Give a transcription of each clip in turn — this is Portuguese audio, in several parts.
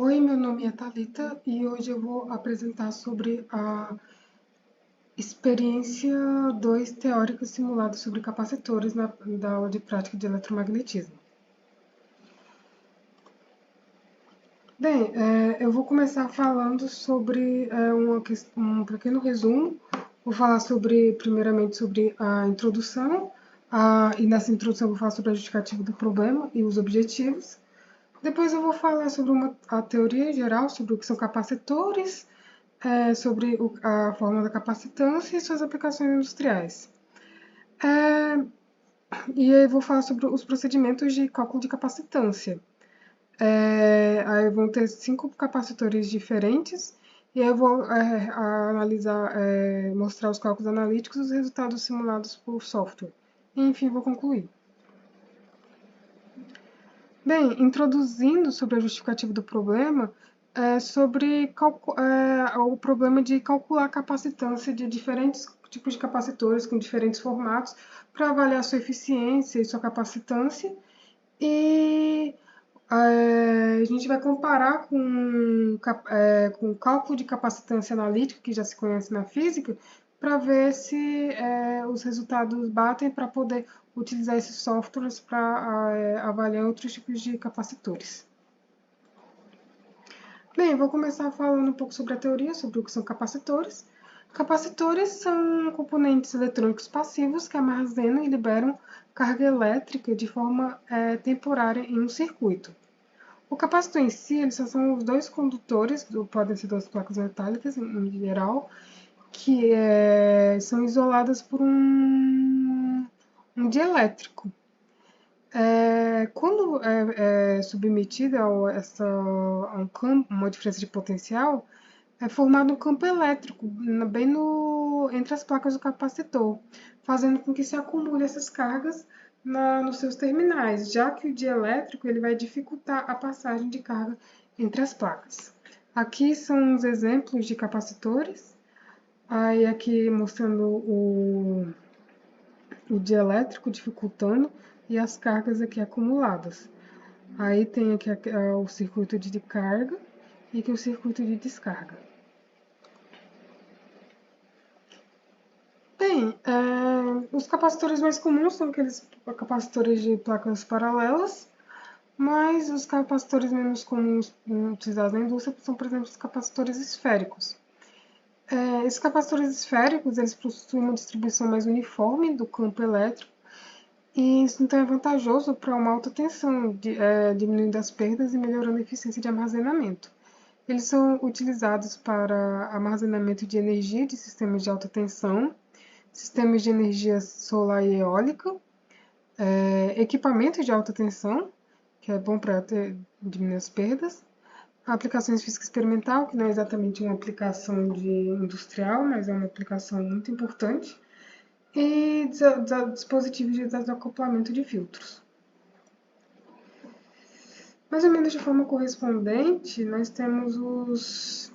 Oi, meu nome é Thalita e hoje eu vou apresentar sobre a experiência 2 teórica simulada sobre capacitores da aula de prática de eletromagnetismo. Bem, eu vou começar falando sobre um pequeno resumo. Vou falar primeiramente sobre a introdução, e nessa introdução eu vou falar sobre a justificativa do problema e os objetivos. Depois eu vou falar sobre a teoria geral, sobre o que são capacitores, sobre a forma da capacitância e suas aplicações industriais. E aí eu vou falar sobre os procedimentos de cálculo de capacitância. Aí vão ter 5 capacitores diferentes, e aí eu vou analisar, mostrar os cálculos analíticos e os resultados simulados por software. E, enfim, vou concluir. Bem, introduzindo sobre a justificativa do problema, sobre o problema de calcular a capacitância de diferentes tipos de capacitores com diferentes formatos para avaliar sua eficiência e sua capacitância. E a gente vai comparar com o cálculo de capacitância analítica, que já se conhece na física, para ver se os resultados batem para poder utilizar esses softwares para avaliar outros tipos de capacitores. Bem, vou começar falando um pouco sobre a teoria, sobre o que são capacitores. Capacitores são componentes eletrônicos passivos que armazenam e liberam carga elétrica de forma temporária em um circuito. O capacitor em si, eles só são os dois condutores, podem ser duas placas metálicas em geral, que são isoladas por um dielétrico. Quando é submetida a um campo, uma diferença de potencial, é formado um campo elétrico bem entre as placas do capacitor, fazendo com que se acumule essas cargas nos seus terminais, já que o dielétrico ele vai dificultar a passagem de carga entre as placas. Aqui são os exemplos de capacitores, aí aqui mostrando o dielétrico dificultando e as cargas aqui acumuladas. Aí tem aqui o circuito de carga e aqui o circuito de descarga. Bem, os capacitores mais comuns são aqueles capacitores de placas paralelas, mas os capacitores menos comuns utilizados na indústria são, por exemplo, os capacitores esféricos. Esses capacitores esféricos eles possuem uma distribuição mais uniforme do campo elétrico, e isso então é vantajoso para uma alta tensão, diminuindo as perdas e melhorando a eficiência de armazenamento. Eles são utilizados para armazenamento de energia de sistemas de alta tensão, sistemas de energia solar e eólica, equipamentos de alta tensão, que é bom para diminuir as perdas, aplicações física experimental, que não é exatamente uma aplicação industrial, mas é uma aplicação muito importante, e dispositivos de desacoplamento de filtros. Mais ou menos de forma correspondente, nós temos os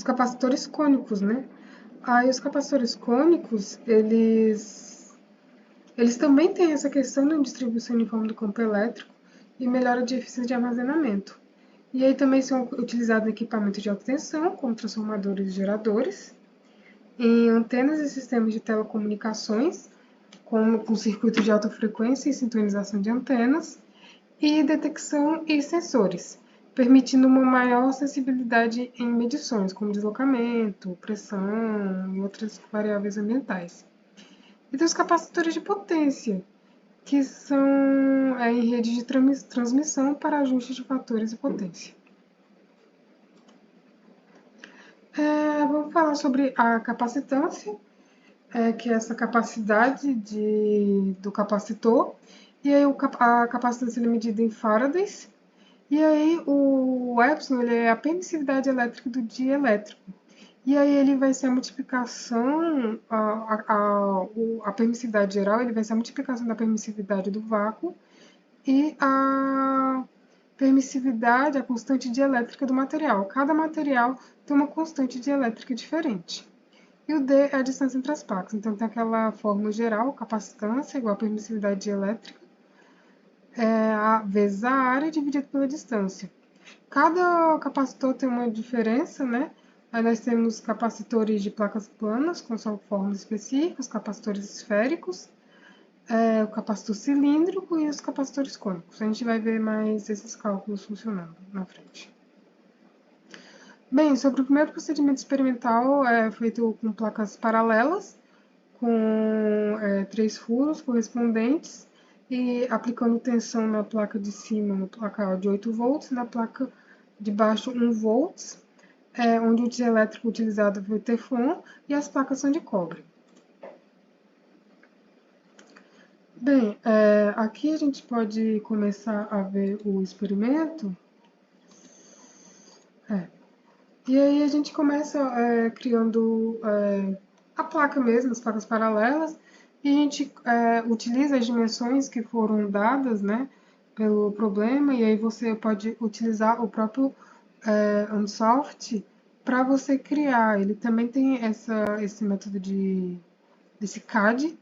capacitores cônicos, né? Aí os capacitores cônicos, eles também têm essa questão da distribuição uniforme do campo elétrico e melhora de eficiência de armazenamento. E aí também são utilizados em equipamentos de alta tensão, como transformadores e geradores, em antenas e sistemas de telecomunicações, com circuitos de alta frequência e sintonização de antenas, e detecção e sensores, permitindo uma maior acessibilidade em medições, como deslocamento, pressão e outras variáveis ambientais. E tem os capacitores de potência, que são em rede de transmissão para ajuste de fatores de potência. Vamos falar sobre a capacitância, que é essa capacidade do capacitor. E aí a capacitância é medida em farads. E aí o epsilon ele é a permissividade elétrica do dielétrico. E aí ele vai ser a multiplicação, a permissividade geral, ele vai ser a multiplicação da permissividade do vácuo e a permissividade, a constante dielétrica do material. Cada material tem uma constante dielétrica diferente. E o D é a distância entre as placas. Então tem aquela fórmula geral, capacitância igual a permissividade dielétrica, vezes a área dividido pela distância. Cada capacitor tem uma diferença, né? Aí nós temos capacitores de placas planas, com sua forma específica, os capacitores esféricos, o capacitor cilíndrico e os capacitores cônicos. A gente vai ver mais esses cálculos funcionando na frente. Bem, sobre o primeiro procedimento experimental, é feito com placas paralelas, com 3 furos correspondentes, e aplicando tensão na placa de cima, no placar de 8 volts, na placa de baixo 1 volts, onde o dielétrico utilizado foi Teflon e as placas são de cobre. Bem, aqui a gente pode começar a ver o experimento. E aí a gente começa criando a placa mesmo, as placas paralelas, e a gente utiliza as dimensões que foram dadas, né, pelo problema, e aí você pode utilizar o próprio Unsoft para você criar. Ele também tem esse método desse CAD,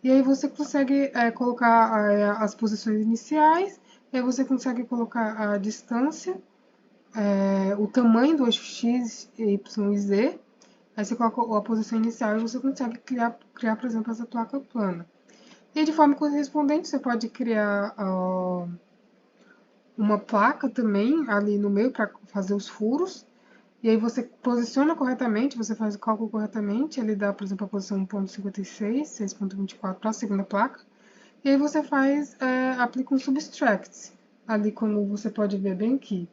e aí você consegue colocar as posições iniciais, e aí você consegue colocar a distância, o tamanho do eixo X, Y e Z. Aí você coloca a posição inicial e você consegue criar, por exemplo, essa placa plana. E de forma correspondente, você pode criar uma placa também ali no meio para fazer os furos. E aí você posiciona corretamente, você faz o cálculo corretamente, ele dá, por exemplo, a posição 1.56, 6.24 para a segunda placa. E aí você aplica um subtract, ali como você pode ver bem aqui.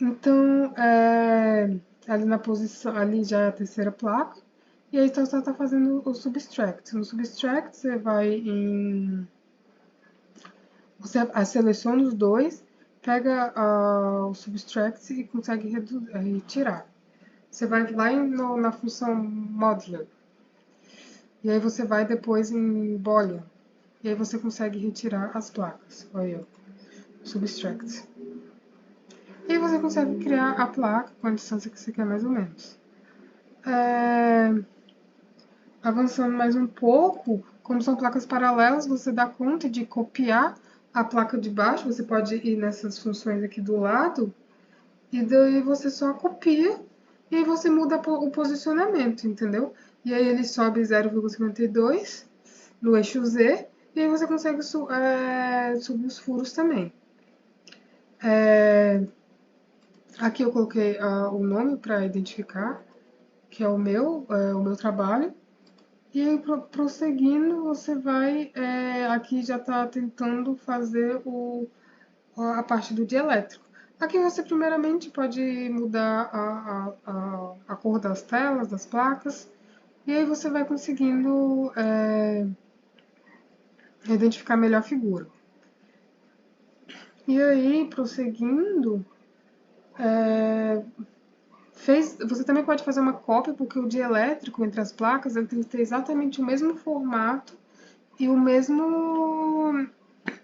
Então, ali na posição, ali já é a terceira placa, e aí então você está fazendo o subtract. No subtract você vai em... Você seleciona os dois, pega o subtract e consegue retirar. Você vai lá na função modular, e aí você vai depois em boolean, e aí você consegue retirar as placas. Olha aí, subtract. E aí você consegue criar a placa com a distância que você quer mais ou menos. Avançando mais um pouco, como são placas paralelas, você dá conta de copiar a placa de baixo, você pode ir nessas funções aqui do lado, e daí você só copia, e aí você muda o posicionamento, entendeu? E aí ele sobe 0,52 no eixo Z, e aí você consegue subir os furos também. Aqui eu coloquei o nome para identificar, que é o meu trabalho. E aí, prosseguindo, você vai, aqui já está tentando fazer a parte do dielétrico. Aqui você primeiramente pode mudar a cor das telas, das placas, e aí você vai conseguindo identificar melhor a figura. E aí, prosseguindo, você também pode fazer uma cópia, porque o dielétrico entre as placas ele tem que ter exatamente o mesmo formato e o mesmo...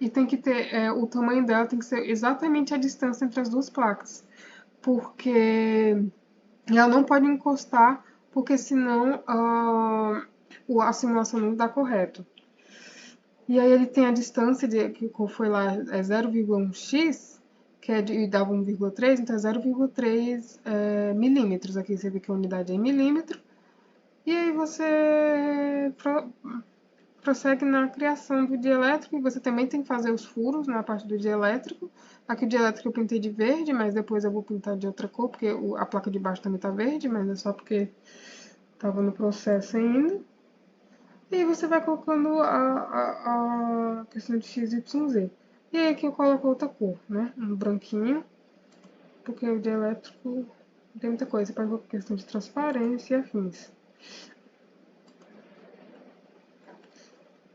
E tem que ter, o tamanho dela tem que ser exatamente a distância entre as duas placas, porque ela não pode encostar, porque senão a simulação não dá correto. E aí ele tem a distância, que foi lá, 0,1x, que dava 1,3, então é 0,3 milímetros. Aqui você vê que a unidade é em milímetro. E aí você prossegue na criação do dielétrico, e você também tem que fazer os furos na parte do dielétrico. Aqui o dielétrico eu pintei de verde, mas depois eu vou pintar de outra cor, porque a placa de baixo também está verde, mas é só porque estava no processo ainda. E aí você vai colocando a questão de x, y, z. E aí aqui eu coloco outra cor, né? Um branquinho, porque o dielétrico tem muita coisa. Você pode colocar questão de transparência e afins.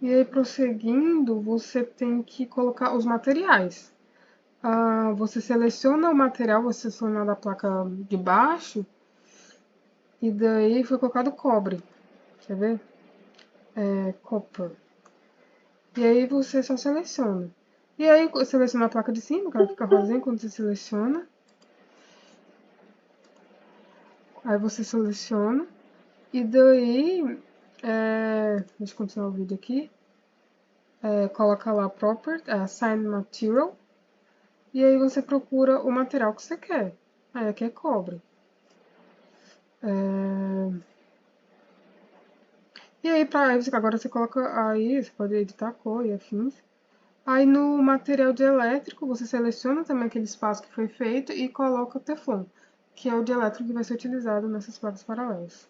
E aí, prosseguindo, você tem que colocar os materiais. Você seleciona o material, você seleciona a placa de baixo, e daí foi colocado cobre. Quer ver? Copper. E aí você só seleciona. E aí seleciona a placa de cima, que ela fica rosinha quando você seleciona. Aí você seleciona. E daí, deixa eu continuar o vídeo aqui. Coloca lá Property, Assign Material. E aí você procura o material que você quer. Aí aqui é cobre. E aí, agora você coloca aí, você pode editar a cor e afins. Aí no material de elétrico, você seleciona também aquele espaço que foi feito e coloca o Teflon, que é o de elétrico que vai ser utilizado nessas placas paralelas.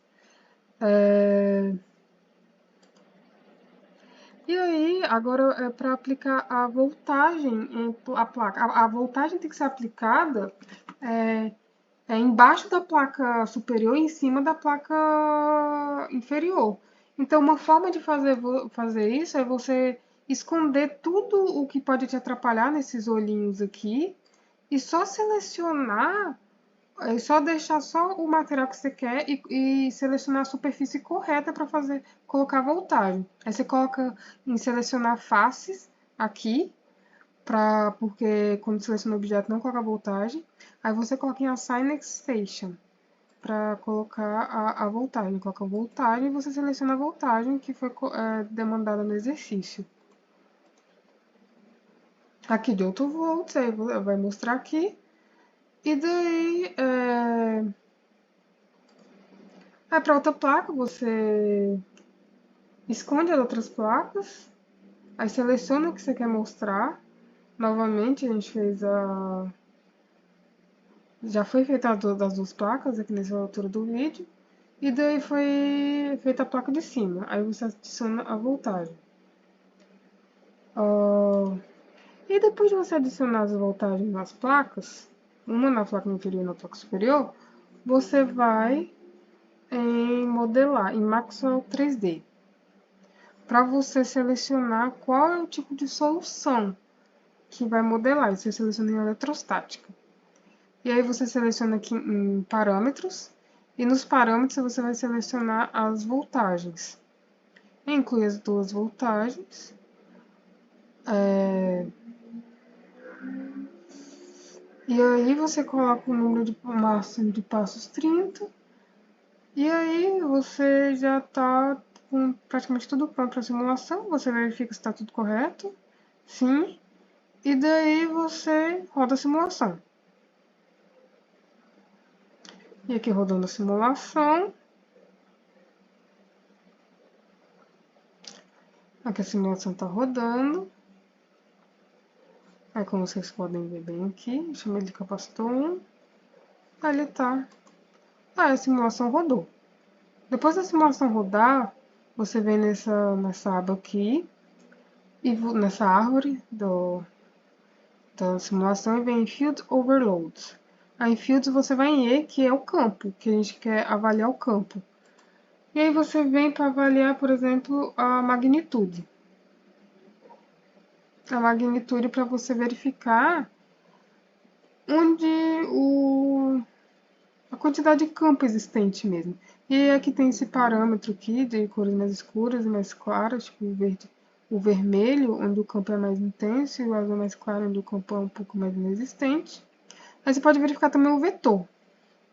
E aí, agora é para aplicar a voltagem em a placa. A voltagem tem que ser aplicada é, embaixo da placa superior e em cima da placa inferior. Então, uma forma de fazer isso é você esconder tudo o que pode te atrapalhar nesses olhinhos aqui e só selecionar, só deixar só o material que você quer e selecionar a superfície correta para fazer, colocar a voltagem. Aí você coloca em selecionar faces aqui, porque quando seleciona o objeto não coloca a voltagem. Aí você coloca em Assign Station para colocar a voltagem. Coloca a voltagem e você seleciona a voltagem que foi demandada no exercício. Aqui de 8 volts, aí vai mostrar aqui. E daí, aí para outra placa, você esconde as outras placas, aí seleciona o que você quer mostrar. Novamente, a gente fez a... Já foi feita das duas placas aqui nessa altura do vídeo. E daí foi feita a placa de cima. Aí você adiciona a voltagem. E depois de você adicionar as voltagens nas placas, uma na placa inferior e na placa superior, você vai em modelar, em Maxwell 3D, para você selecionar qual é o tipo de solução que vai modelar. Você seleciona em eletrostática. E aí você seleciona aqui em parâmetros, e nos parâmetros você vai selecionar as voltagens. Inclui as duas voltagens. E aí você coloca o número máximo de passos 30. E aí você já está com praticamente tudo pronto para a simulação. Você verifica se está tudo correto. Sim. E daí você roda a simulação. E aqui rodando a simulação. Aqui a simulação está rodando. Aí como vocês podem ver bem aqui, chamei de capacitor 1. Aí ele tá. Aí a simulação rodou. Depois da simulação rodar, você vem nessa aba aqui, e nessa árvore da simulação, e vem em Field Overloads. Aí em Fields você vai em E, que é o campo, que a gente quer avaliar o campo. E aí você vem para avaliar, por exemplo, a magnitude. A magnitude para você verificar onde a quantidade de campo existente mesmo. E aqui tem esse parâmetro aqui de cores mais escuras e mais claras, tipo o vermelho, onde o campo é mais intenso, e o azul mais claro, onde o campo é um pouco mais inexistente. Aí você pode verificar também o vetor.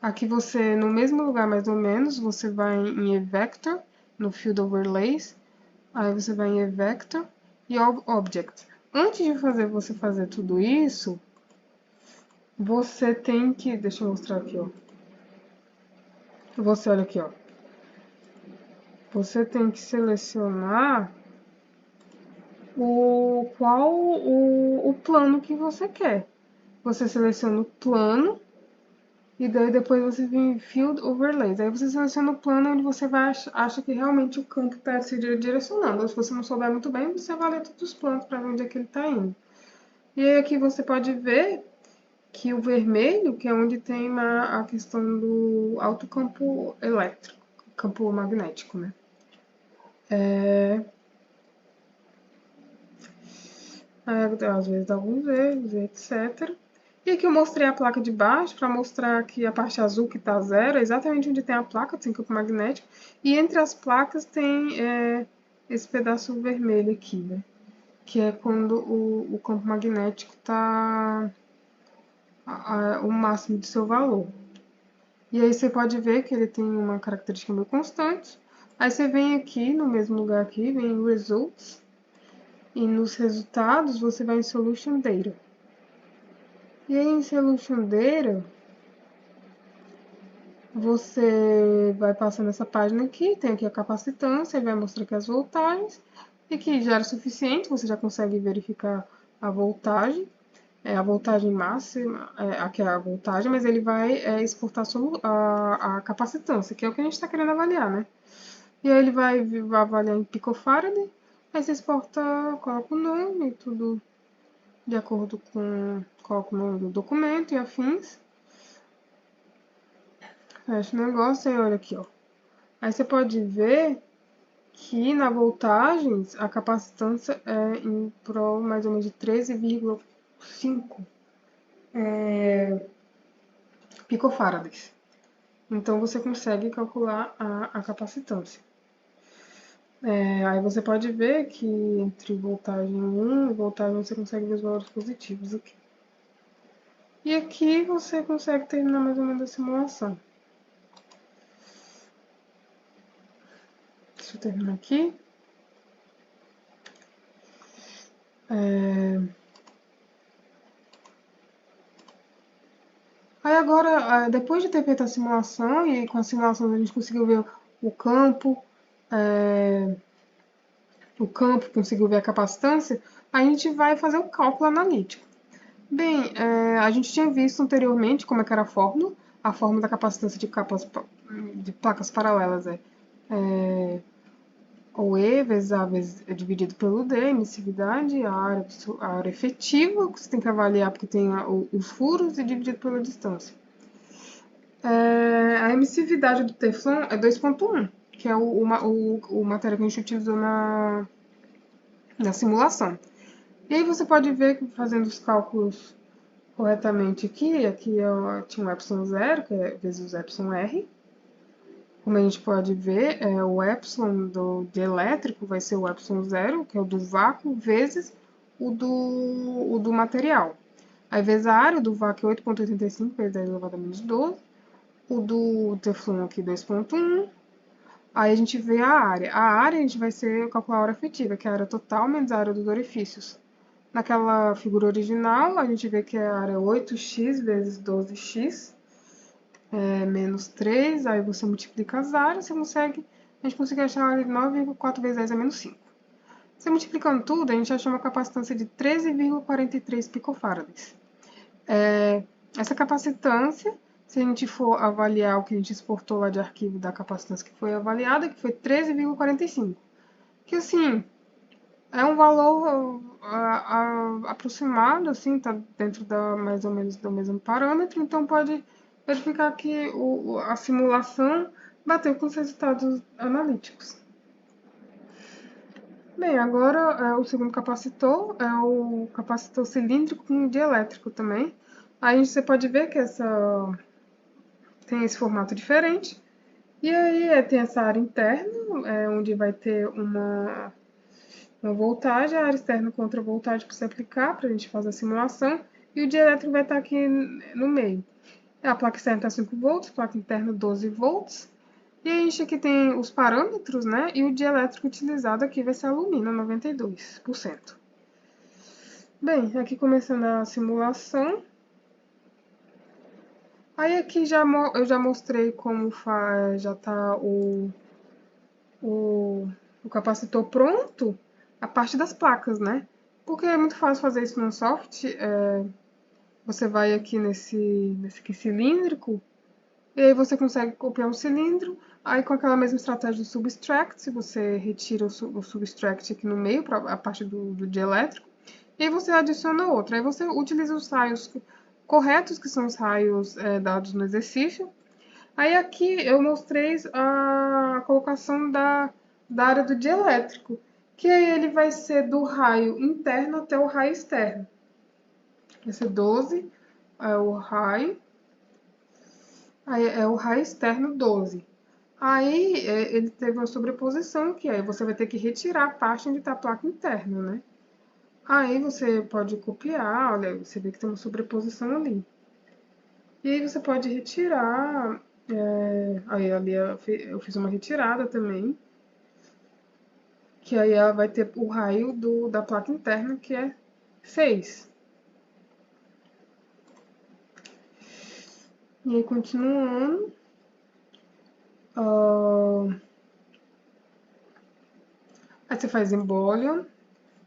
Aqui você, no mesmo lugar mais ou menos, você vai em eVector, no Field Overlays, aí você vai em eVector e Object. Antes de você fazer tudo isso, você tem que, deixa eu mostrar aqui, ó. Você olha aqui, ó. Você tem que selecionar o plano que você quer. Você seleciona o plano e daí depois você vem em Field Overlays. Aí você seleciona o plano onde você acha que realmente o campo está se direcionando. Ou se você não souber muito bem, você avalia todos os planos para ver onde é que ele está indo. E aí aqui você pode ver que o vermelho, que é onde tem a questão do alto campo elétrico, campo magnético, né? Às vezes dá alguns erros, etc. E aqui eu mostrei a placa de baixo para mostrar que a parte azul que está zero é exatamente onde tem a placa, tem campo magnético. E entre as placas tem esse pedaço vermelho aqui, né? Que é quando o campo magnético está o máximo de seu valor. E aí você pode ver que ele tem uma característica meio constante. Aí você vem aqui, no mesmo lugar aqui, vem em Results. E nos resultados você vai em Solution Data. E aí em Solution Data, você vai passando essa página aqui, tem aqui a capacitância, vai mostrar aqui as voltagens, e que já era suficiente, você já consegue verificar a voltagem, a voltagem máxima, aqui é a voltagem, mas ele vai exportar a capacitância, que é o que a gente está querendo avaliar, né? E aí ele vai avaliar em picofarad, aí você exporta, coloca o nome, tudo de acordo com, coloca o nome do documento e afins, fecha o negócio e olha aqui, ó. Aí você pode ver que na voltagens a capacitância é em prol mais ou menos de 13,5 picofarads. Então você consegue calcular a capacitância. Aí você pode ver que entre voltagem 1 e voltagem você consegue ver os valores positivos aqui. E aqui você consegue terminar mais ou menos a simulação. Deixa eu terminar aqui. Aí agora, depois de ter feito a simulação, e com a simulação a gente conseguiu ver o campo, é, conseguiu ver a capacitância, a gente vai fazer o cálculo analítico. Bem, a gente tinha visto anteriormente como é que era a fórmula da capacitância de placas paralelas o E vezes A vezes, é dividido pelo D, a emissividade, a área efetiva, que você tem que avaliar porque tem os furos, e dividido pela distância. A emissividade do Teflon é 2,1, que é o material que a gente utilizou na simulação. E aí você pode ver que fazendo os cálculos corretamente aqui tinha um epsilon zero, que é vezes o epsilon r. Como a gente pode ver, o epsilon de elétrico vai ser o epsilon zero, que é o do vácuo, vezes o do material. Aí, vezes a área do vácuo é 8,85 vezes 10 elevado a menos 12. O do Teflon aqui 2,1. Aí a gente vê a área. A área a gente vai calcular a área efetiva, que é a área total menos a área dos orifícios. Naquela figura original, a gente vê que a área é 8x vezes 12x, menos 3, aí você multiplica as áreas, a gente consegue achar a área de 9,4 vezes 10 é menos 5. Você multiplicando tudo, a gente acha uma capacitância de 13,43 picofarads. Essa capacitância, se a gente for avaliar o que a gente exportou lá de arquivo da capacitância que foi avaliada, que foi 13,45. Que assim, é um valor aproximado, assim, tá dentro mais ou menos do mesmo parâmetro, então pode verificar que a simulação bateu com os resultados analíticos. Bem, agora o segundo capacitor é o capacitor cilíndrico com dielétrico também. Aí você pode ver que tem esse formato diferente. E aí tem essa área interna, onde vai ter uma voltagem, a área externa contra a voltagem para você aplicar, para a gente fazer a simulação, e o dielétrico vai estar aqui no meio. A placa externa está 5 volts, placa interna 12 volts. E a gente aqui tem os parâmetros, né? E o dielétrico utilizado aqui vai ser alumínio, 92%. Bem, aqui começando a simulação. Aí aqui eu já mostrei como já está o, o capacitor pronto, a parte das placas, né? Porque é muito fácil fazer isso no soft. Você vai aqui nesse aqui cilíndrico, e aí você consegue copiar um cilindro. Aí com aquela mesma estratégia do subtract, você retira o subtract aqui no meio, para a parte do dielétrico, e aí você adiciona outro. Aí você utiliza os raios corretos, que são os raios dados no exercício. Aí aqui eu mostrei a colocação da área do dielétrico, que aí ele vai ser do raio interno até o raio externo. Vai ser 12, é o raio, aí é o raio externo 12. Aí ele teve uma sobreposição, que aí você vai ter que retirar a parte onde está a placa interna, né? Aí você pode copiar, olha, você vê que tem uma sobreposição ali. E aí você pode retirar, aí ali eu fiz uma retirada também, que aí ela vai ter o raio da placa interna, que é 6. E aí, continuando, aí você faz Embolion,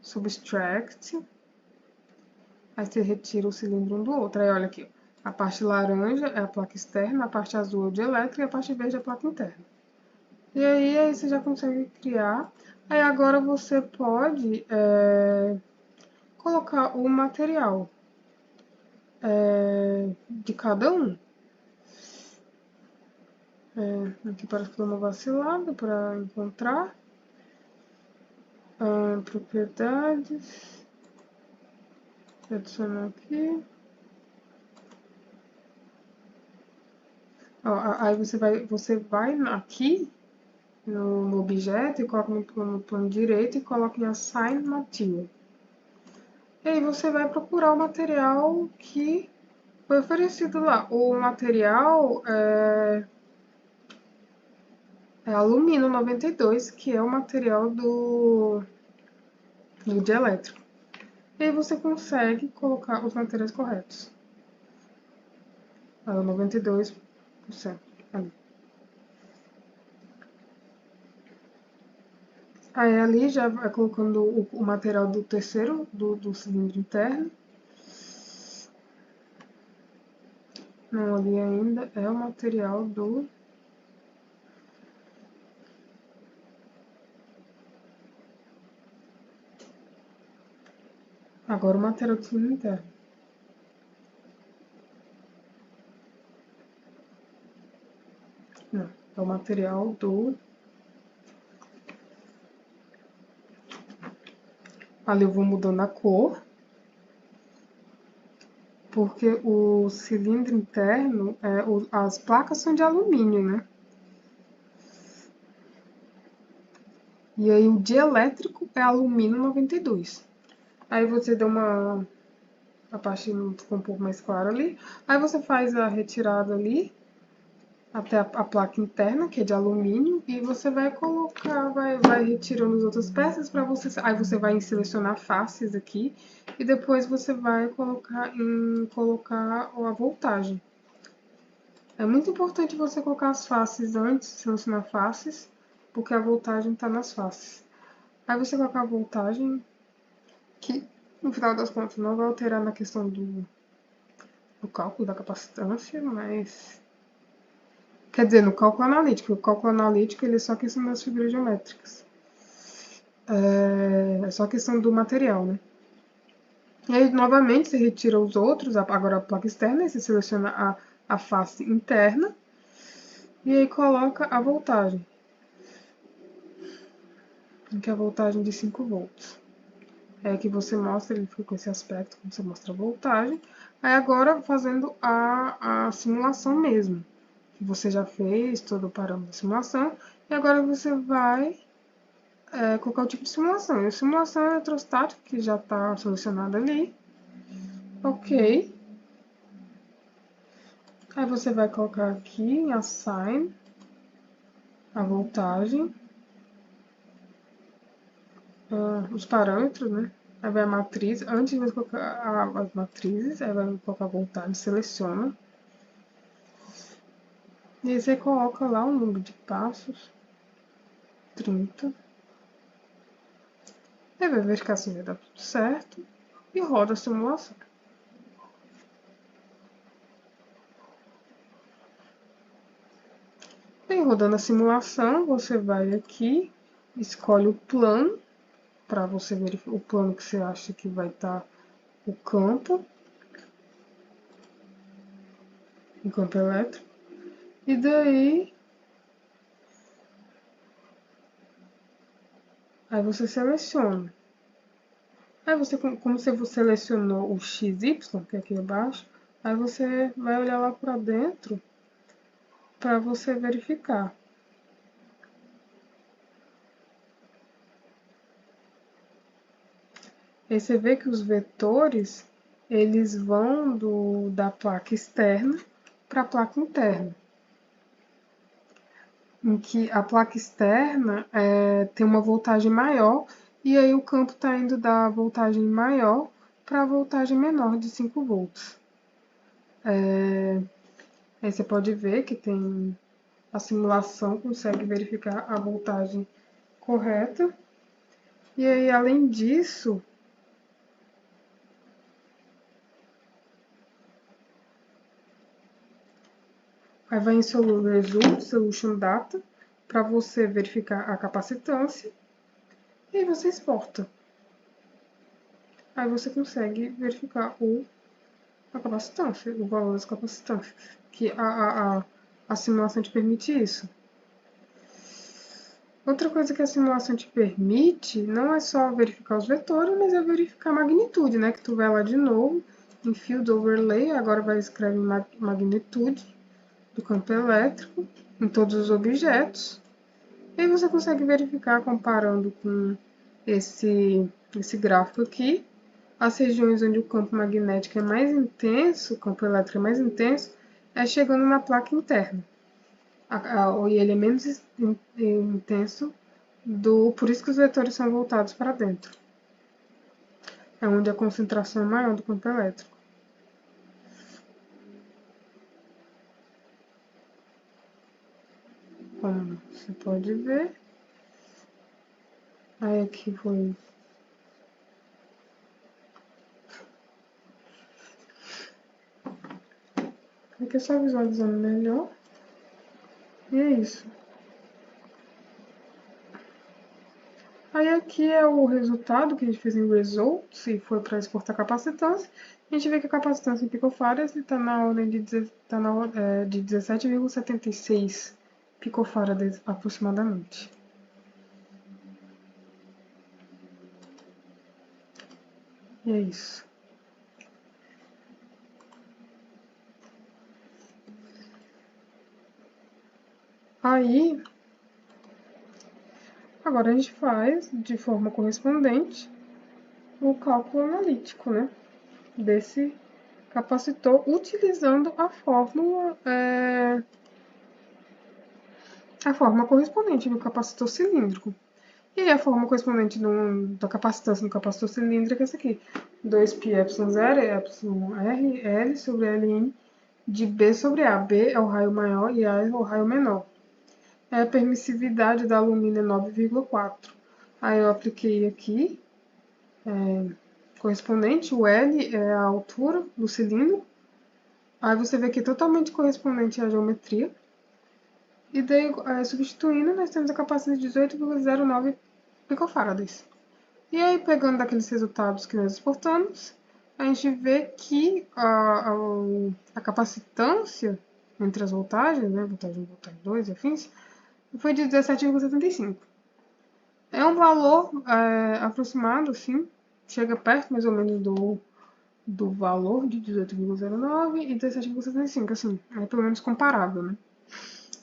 Subtract, aí você retira o cilindro um do outro. Aí olha aqui, a parte laranja é a placa externa, a parte azul é o dielétrico e a parte verde é a placa interna. E aí você já consegue criar. Aí agora você pode colocar o material de cada um. Aqui parece que deu uma vacilada para encontrar. Propriedades. Adicionar aqui. Ó, aí você vai aqui no objeto e coloca no plano direito e coloca em Assign Material. E aí você vai procurar o material que foi oferecido lá. O material é alumínio 92, que é o material do dielétrico. E aí você consegue colocar os materiais corretos. 92% ali. Aí ali já vai colocando o material do terceiro, do cilindro interno. Não, ali ainda é o material do... Agora o material do cilindro interno. Não, é o material do... Ali eu vou mudando a cor. Porque o cilindro interno, as placas são de alumínio, né? E aí o dielétrico é alumínio 92. Aí você deu a parte ficou um pouco mais clara ali. Aí você faz a retirada ali, até a placa interna, que é de alumínio, e você vai colocar, vai retirando as outras peças para você... Aí você vai selecionar faces aqui, e depois você vai colocar a voltagem. É muito importante você colocar as faces antes, selecionar faces, porque a voltagem está nas faces. Aí você coloca a voltagem, que no final das contas não vai alterar na questão do cálculo da capacitância, mas... Quer dizer, no cálculo analítico. O cálculo analítico ele é só questão das figuras geométricas. É só questão do material, né? E aí, novamente, você retira os outros, agora a placa externa, e você seleciona a face interna, e aí coloca a voltagem. Que é a voltagem de 5 volts. É que você mostra, ele fica com esse aspecto, quando você mostra a voltagem. Aí agora, fazendo a simulação mesmo, que você já fez todo o parâmetro da simulação, e agora você vai colocar o tipo de simulação. E a simulação eletrostática, que já está selecionada ali. Ok. Aí você vai colocar aqui em Assign a voltagem, os parâmetros, né? Aí vai a matriz, antes de colocar as matrizes, aí vai colocar a voltagem, seleciona. E aí você coloca lá o número de passos, 30. Aí vai verificar se vai dar tudo certo e roda a simulação. E rodando a simulação, você vai aqui, escolhe o plano, para você verificar o plano que você acha que vai estar o campo elétrico. E daí, aí você seleciona. Aí você, como você selecionou o XY, que é aqui abaixo, aí você vai olhar lá para dentro para você verificar. Aí você vê que os vetores, eles vão da placa externa para a placa interna. Em que a placa externa tem uma voltagem maior, e aí o campo está indo da voltagem maior para a voltagem menor de 5 volts. Aí você pode ver que tem a simulação, consegue verificar a voltagem correta. E aí, além disso, aí vai em Solution Data, para você verificar a capacitância, e aí você exporta. Aí você consegue verificar a capacitância, o valor das capacitâncias, que a simulação te permite isso. Outra coisa que a simulação te permite não é só verificar os vetores, mas é verificar a magnitude, né? Que tu vai lá de novo, em Field Overlay, agora vai escrever magnitude do campo elétrico em todos os objetos. E aí você consegue verificar comparando com esse gráfico aqui, as regiões onde o campo magnético é mais intenso, o campo elétrico é mais intenso, é chegando na placa interna. E ele é menos intenso, por isso que os vetores são voltados para dentro. É onde a concentração é maior do campo elétrico. Como você pode ver. Aí aqui foi... Aqui é só visualizando melhor. E é isso. Aí aqui é o resultado que a gente fez em Result, se for para exportar capacitância. A gente vê que a capacitância em picofarads está na ordem de 17,76 picofarads aproximadamente. E é isso. Aí, agora a gente faz, de forma correspondente, o cálculo analítico, né? Desse capacitor, utilizando a fórmula correspondente do capacitor cilíndrico. E a forma correspondente da capacitância no capacitor cilíndrico é essa aqui. 2πε0 é εr L sobre Ln de B sobre A. B é o raio maior e A é o raio menor. A permissividade da alumínio é 9,4. Aí eu apliquei aqui, correspondente, o L é a altura do cilindro. Aí você vê que é totalmente correspondente à geometria. E daí, substituindo, nós temos a capacidade de 18,09 picofarads. E aí, pegando daqueles resultados que nós exportamos, a gente vê que a capacitância entre as voltagens, né, voltagem 1 e voltagem 2 e afins, foi de 17,75. É um valor aproximado, sim, chega perto mais ou menos do valor de 18,09 e 17,75, assim, é pelo menos comparável, né?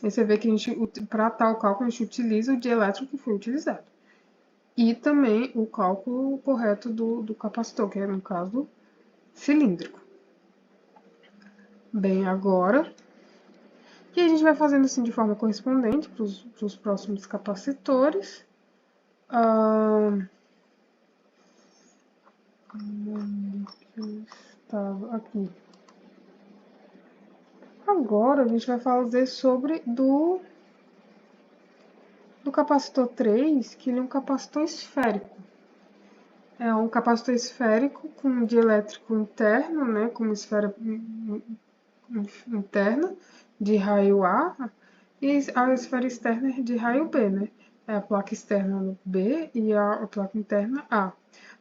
Aí você vê que para tal cálculo, a gente utiliza o dielétrico que foi utilizado. E também o cálculo correto do capacitor, que é, no caso, cilíndrico. Bem, agora... E a gente vai fazendo assim de forma correspondente para os próximos capacitores. Estava aqui. Agora a gente vai fazer sobre do capacitor 3, que ele é um capacitor esférico. É um capacitor esférico com dielétrico interno, né, com uma esfera interna de raio A, e a esfera externa de raio B, né? É a placa externa B e a placa interna A.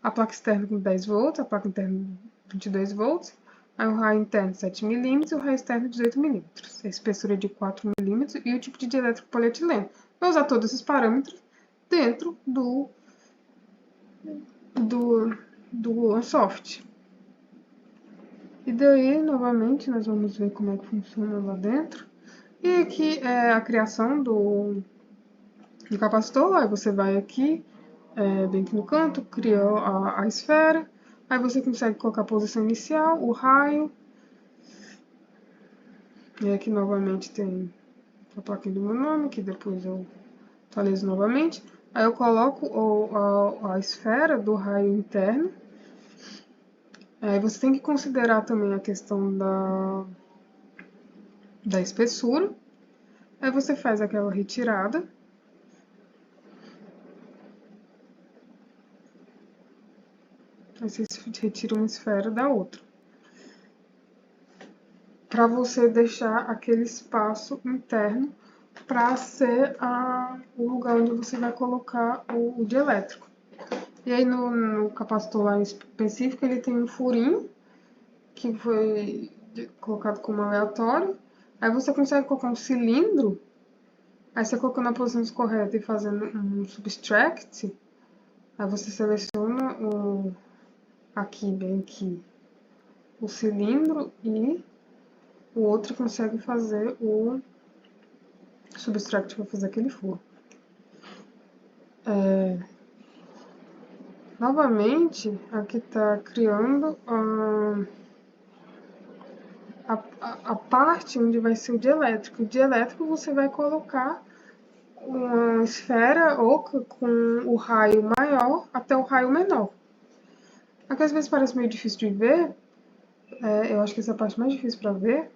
A placa externa com 10 volts, a placa interna 22 volts, aí o raio interno 7 mm e o raio externo 18 mm. A espessura de 4 mm e o tipo de dielétrico polietileno. Vou usar todos esses parâmetros dentro do Ansoft. E daí, novamente, nós vamos ver como é que funciona lá dentro. E aqui é a criação do capacitor. Aí você vai aqui, bem aqui no canto, cria a esfera. Aí você consegue colocar a posição inicial, o raio. E aqui novamente tem a plaquinha do meu nome, que depois eu atualizo novamente. Aí eu coloco a esfera do raio interno. Aí você tem que considerar também a questão da espessura. Aí você faz aquela retirada. Aí você retira uma esfera da outra. Para você deixar aquele espaço interno para ser o lugar onde você vai colocar o dielétrico. E aí no capacitor lá em específico ele tem um furinho que foi colocado como aleatório. Aí você consegue colocar um cilindro. Aí você colocando na posição correta e fazendo um subtract, aí você seleciona aqui, bem aqui, o cilindro e o outro consegue fazer o subtract para fazer aquele furo. Novamente, aqui está criando a parte onde vai ser o dielétrico. O dielétrico você vai colocar uma esfera oca com o raio maior até o raio menor. Aqui às vezes parece meio difícil de ver, eu acho que essa é a parte mais difícil para ver,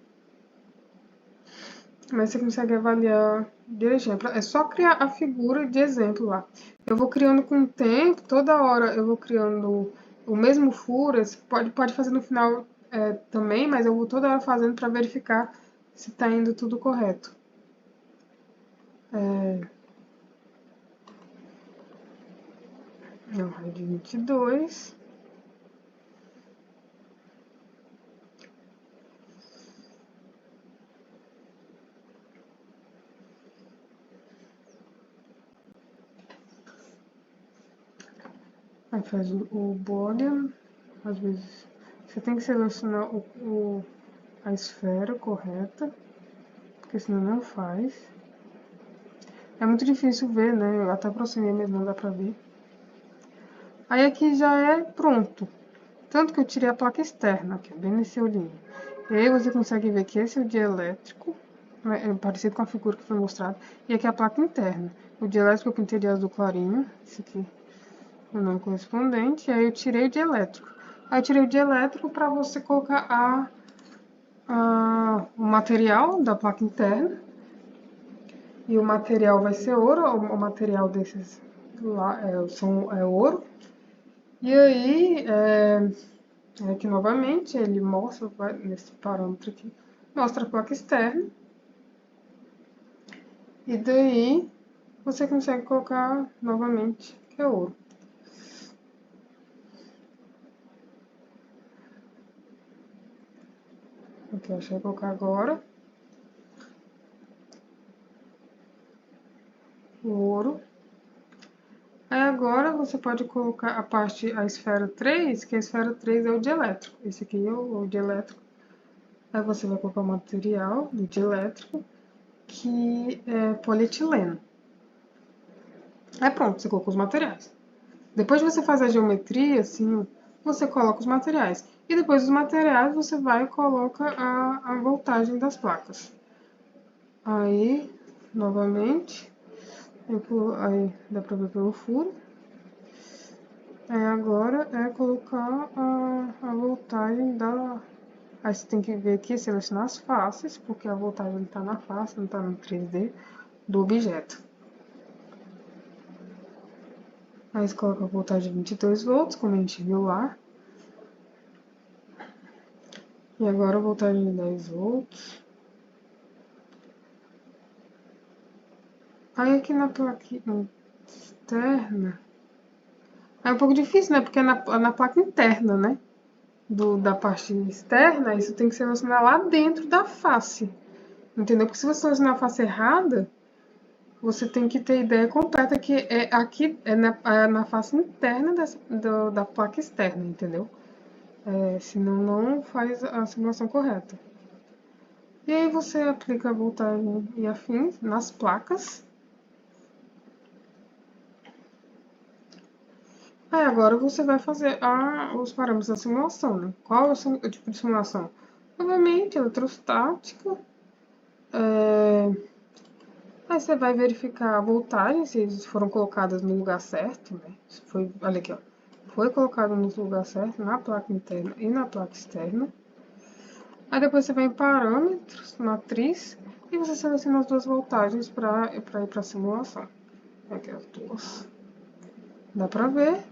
mas você consegue avaliar direitinho. É só criar a figura de exemplo lá. Eu vou criando com o tempo, toda hora eu vou criando o mesmo furo, você pode fazer no final também, mas eu vou toda hora fazendo para verificar se está indo tudo correto. É o raio de 22. Aí faz o body, às vezes você tem que selecionar a esfera correta, porque senão não faz. É muito difícil ver, né? Até pra você mesmo não dá pra ver. Aí aqui já é pronto. Tanto que eu tirei a placa externa, aqui, bem nesse olhinho. E aí você consegue ver que esse é o dielétrico, né? É parecido com a figura que foi mostrada. E aqui é a placa interna. O dielétrico eu pintei de azul clarinho, esse aqui o nome correspondente. E aí eu tirei o dielétrico. Aí eu tirei o dielétrico para você colocar o material da placa interna. E o material vai ser ouro, o material desses lá é ouro. E aí, aqui novamente, ele mostra, nesse parâmetro aqui, mostra a placa externa. E daí, você consegue colocar novamente, que é ouro. Aqui eu achei colocar agora. O ouro. Aí agora você pode colocar a esfera 3, que a esfera 3 é o dielétrico. Esse aqui é o dielétrico. Aí você vai colocar o material do dielétrico, que é polietileno. Aí pronto, você colocou os materiais. Depois de você fazer a geometria, assim, você coloca os materiais. E depois dos materiais, você vai e coloca a voltagem das placas. Aí, novamente, aí dá pra ver pelo furo. Aí agora é colocar a voltagem da... Aí você tem que ver aqui, selecionar as faces, porque a voltagem está na face, não está no 3D do objeto. Aí você coloca a voltagem de 22 volts, como a gente viu lá. E agora a voltagem de 10 volts. Aí aqui na plaquinha externa... É um pouco difícil, né? Porque é na placa interna, né? Da parte externa, isso tem que selecionar lá dentro da face. Entendeu? Porque se você selecionar a face errada, você tem que ter ideia completa que aqui é na face interna da placa externa, entendeu? Senão não faz a simulação correta. E aí você aplica a voltagem e afins nas placas. Aí agora você vai fazer os parâmetros da simulação, né? Qual é o tipo de simulação? Obviamente, eletrostática. Aí você vai verificar a voltagem, se eles foram colocadas no lugar certo, né? Olha aqui, ó. Foi colocado no lugar certo, na placa interna e na placa externa. Aí depois você vai em parâmetros, matriz, e você seleciona as duas voltagens para ir para a simulação. Aqui as duas. Dá pra ver.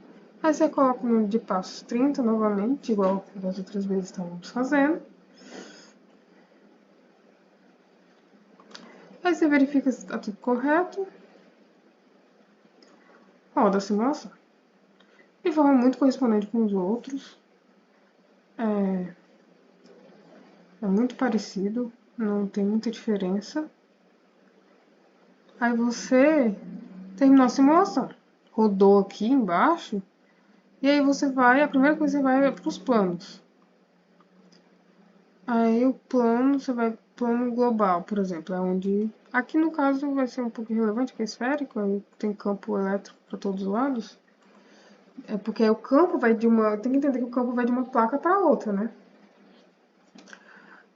Aí você coloca o número de passos 30 novamente, igual das outras vezes estávamos fazendo. Aí você verifica se está tudo correto. Roda a simulação. De forma muito correspondente com os outros. É muito parecido, não tem muita diferença. Aí você terminou a simulação. Rodou aqui embaixo. E aí você vai, a primeira coisa que você vai é para os planos. Aí o plano, você vai plano global, por exemplo, é onde... Aqui no caso vai ser um pouco irrelevante, que é esférico, aí tem campo elétrico para todos os lados. É porque aí o campo vai de uma... Tem que entender que o campo vai de uma placa para outra, né?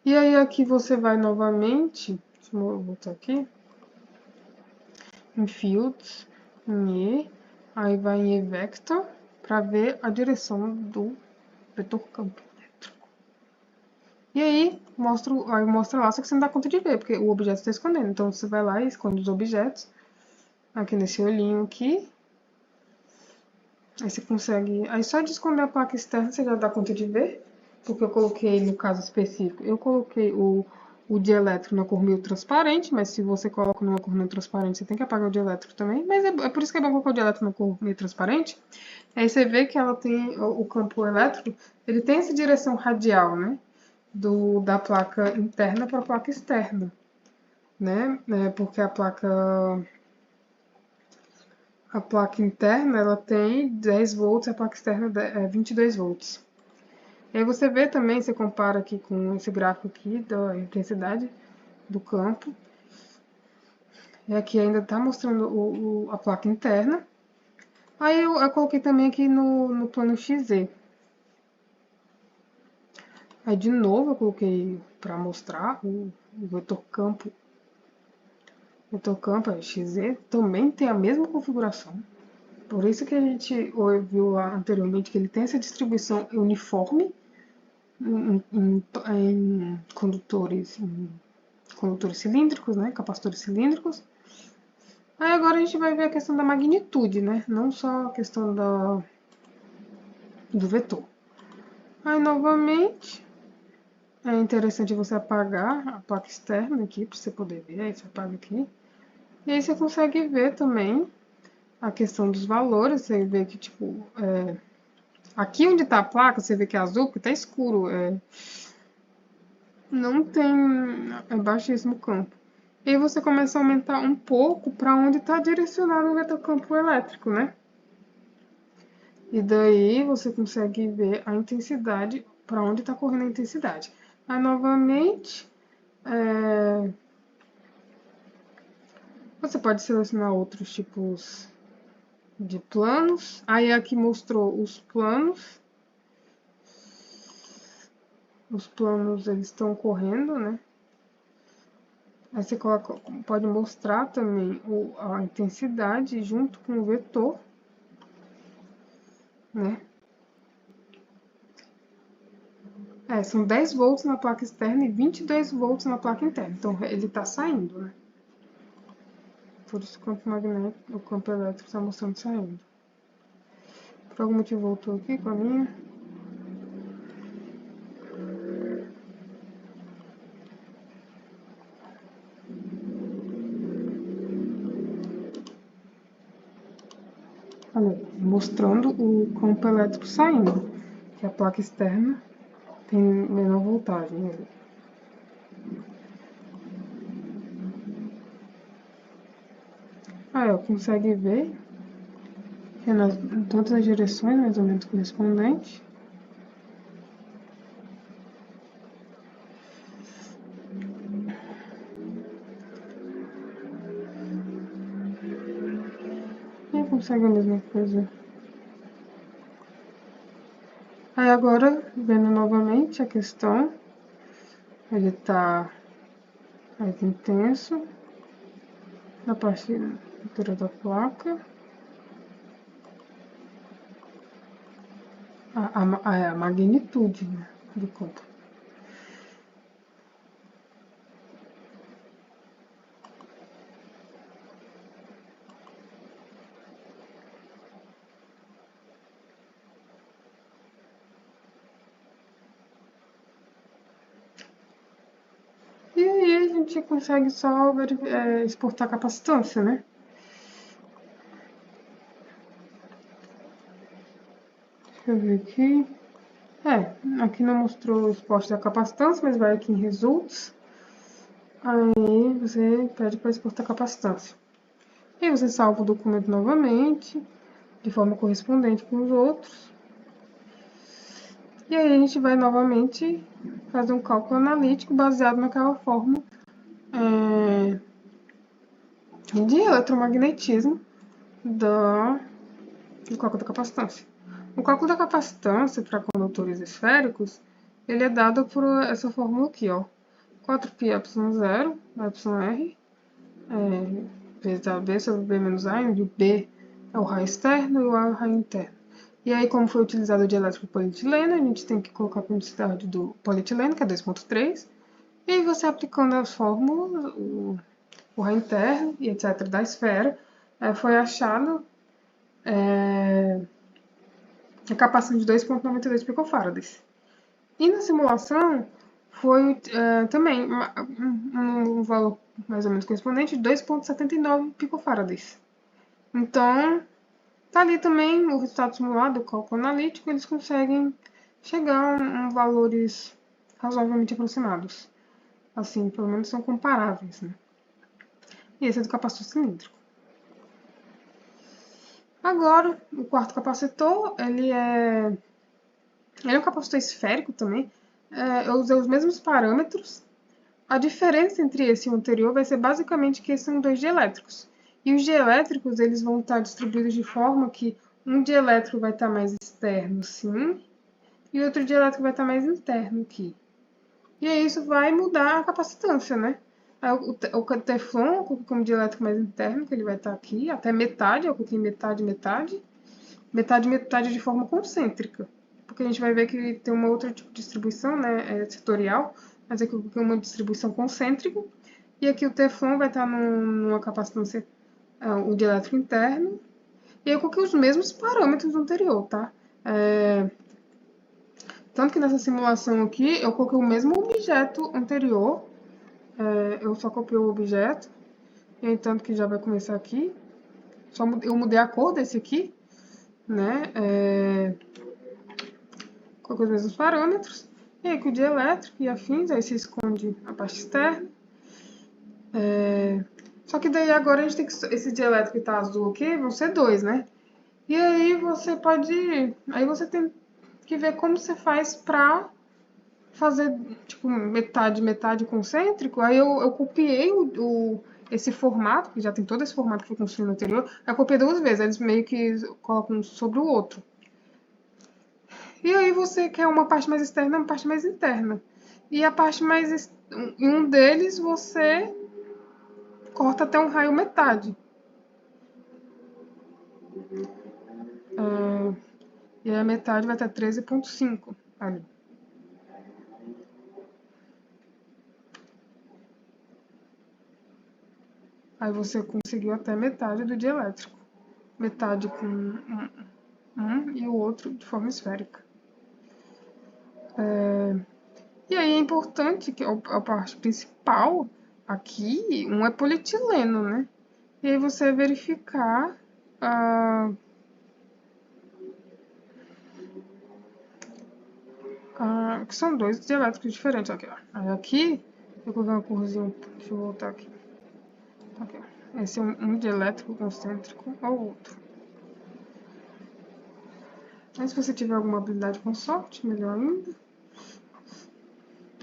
E aí aqui você vai novamente, deixa eu botar aqui, em Fields, em E, aí vai em E-Vector, para ver a direção do vetor campo elétrico. E aí mostra lá, só que você não dá conta de ver, porque o objeto está escondendo. Então você vai lá e esconde os objetos, aqui nesse olhinho aqui. Aí você consegue, aí só de esconder a placa externa você já dá conta de ver, porque eu coloquei, no caso específico, eu coloquei o dielétrico na cor meio transparente, mas se você coloca numa cor meio transparente, você tem que apagar o dielétrico também. Mas é por isso que é bom colocar o dielétrico na cor meio transparente. Aí você vê que ela tem o campo elétrico, ele tem essa direção radial, né? Da placa interna para a placa externa, né? Porque a placa interna ela tem 10 volts, a placa externa é 22 volts. E aí você vê também, você compara aqui com esse gráfico aqui da intensidade do campo. E aqui ainda está mostrando a placa interna. Aí eu coloquei também aqui no plano XZ. Aí de novo eu coloquei para mostrar o vetor campo. O vetor campo é XZ, também tem a mesma configuração. Por isso que a gente viu lá anteriormente que ele tem essa distribuição uniforme em condutores cilíndricos, né, capacitores cilíndricos. Aí agora a gente vai ver a questão da magnitude, né, não só a questão do vetor. Aí novamente é interessante você apagar a placa externa aqui para você poder ver, aí você apaga aqui. E aí você consegue ver também a questão dos valores, você vê que tipo, aqui onde está a placa, você vê que é azul, porque está escuro, não tem, é baixíssimo campo. E aí você começa a aumentar um pouco para onde está direcionado o vetor campo elétrico, né? E daí você consegue ver a intensidade, para onde está correndo a intensidade. Aí novamente, você pode selecionar outros tipos de planos. Aí aqui mostrou os planos. Os planos eles estão correndo, né? Aí você pode mostrar também a intensidade junto com o vetor, né? São 10 volts na placa externa e 22 volts na placa interna. Então ele está saindo, né? Por isso o campo magnético, o campo elétrico está mostrando saindo. Por algum motivo voltou aqui com a minha. Olha, mostrando o campo elétrico saindo, que a placa externa tem menor voltagem. Aí, ó, consegue ver que é em todas as direções, mais ou menos correspondente. E consegue a mesma coisa. Aí agora, vendo novamente a questão, ele está mais intenso na parte inteira da placa. A magnitude, né, do campo. gente consegue só exportar a capacitância, né? Deixa eu ver aqui. Aqui não mostrou o exporte da capacitância, mas vai aqui em Results. Aí você pede para exportar a capacitância. E você salva o documento novamente, de forma correspondente com os outros. E aí a gente vai novamente fazer um cálculo analítico baseado naquela fórmula de eletromagnetismo do cálculo da capacitância. O cálculo da capacitância para condutores esféricos, ele é dado por essa fórmula aqui, ó. 4πε0, εr, vezes AB sobre B menos A, onde o B é o raio externo e o A é o raio interno. E aí, como foi utilizado o dielétrico polietileno, a gente tem que colocar a condutividade do polietileno, que é 2,3. E aí, você aplicando as fórmulas, o raio interno e etc. da esfera, foi achado a capacitância de 2,92 picofarads. E na simulação, foi também um valor mais ou menos correspondente de 2,79 picofarads. Então, tá ali também o resultado simulado, o cálculo analítico, eles conseguem chegar a valores razoavelmente aproximados. Assim, pelo menos são comparáveis, né? E esse é do capacitor cilíndrico. Agora, o quarto capacitor, ele é um capacitor esférico também. Eu usei os mesmos parâmetros. A diferença entre esse e o anterior vai ser basicamente que esses são dois dielétricos. E os dielétricos, eles vão estar distribuídos de forma que um dielétrico vai estar mais externo, sim, e outro dielétrico vai estar mais interno aqui. E aí isso vai mudar a capacitância, né? O Teflon, como dielétrico mais interno, que ele vai estar aqui, até metade, eu coloquei metade, metade. Metade, metade de forma concêntrica. Porque a gente vai ver que tem uma outra tipo de distribuição, né, setorial, mas aqui é uma distribuição concêntrica. E aqui o Teflon vai estar numa capacitância, o dielétrico interno. E eu coloquei os mesmos parâmetros do anterior, tá? Tanto que nessa simulação aqui, eu coloquei o mesmo objeto anterior. Eu só copiei o objeto. E aí, tanto que já vai começar aqui. Eu mudei a cor desse aqui, né? Coloquei os mesmos parâmetros. E aí, com o dielétrico e afins, aí se esconde a parte externa. Só que daí agora a gente tem que... Esse dielétrico que tá azul aqui vão ser dois, né? E aí você pode... Aí você tem que ver como você faz pra fazer, tipo, metade, metade concêntrico. Aí eu copiei esse formato, que já tem todo esse formato que foi construído no anterior. Eu copiei duas vezes, eles meio que colocam um sobre o outro. E aí você quer uma parte mais externa e uma parte mais interna. E a parte mais... Em um deles você corta até um raio metade. E aí a metade vai ter 13,5 ali. Aí você conseguiu até metade do dielétrico. Metade com um e o outro de forma esférica. E aí é importante que a parte principal aqui, um é polietileno, né? E aí você verificar que são dois dielétricos diferentes. Aqui, ó. Aí aqui, eu vou colocar uma corzinha, deixa eu voltar aqui. Aqui, ó. Esse é um dielétrico concêntrico ao outro. Mas se você tiver alguma habilidade com sorte, melhor ainda.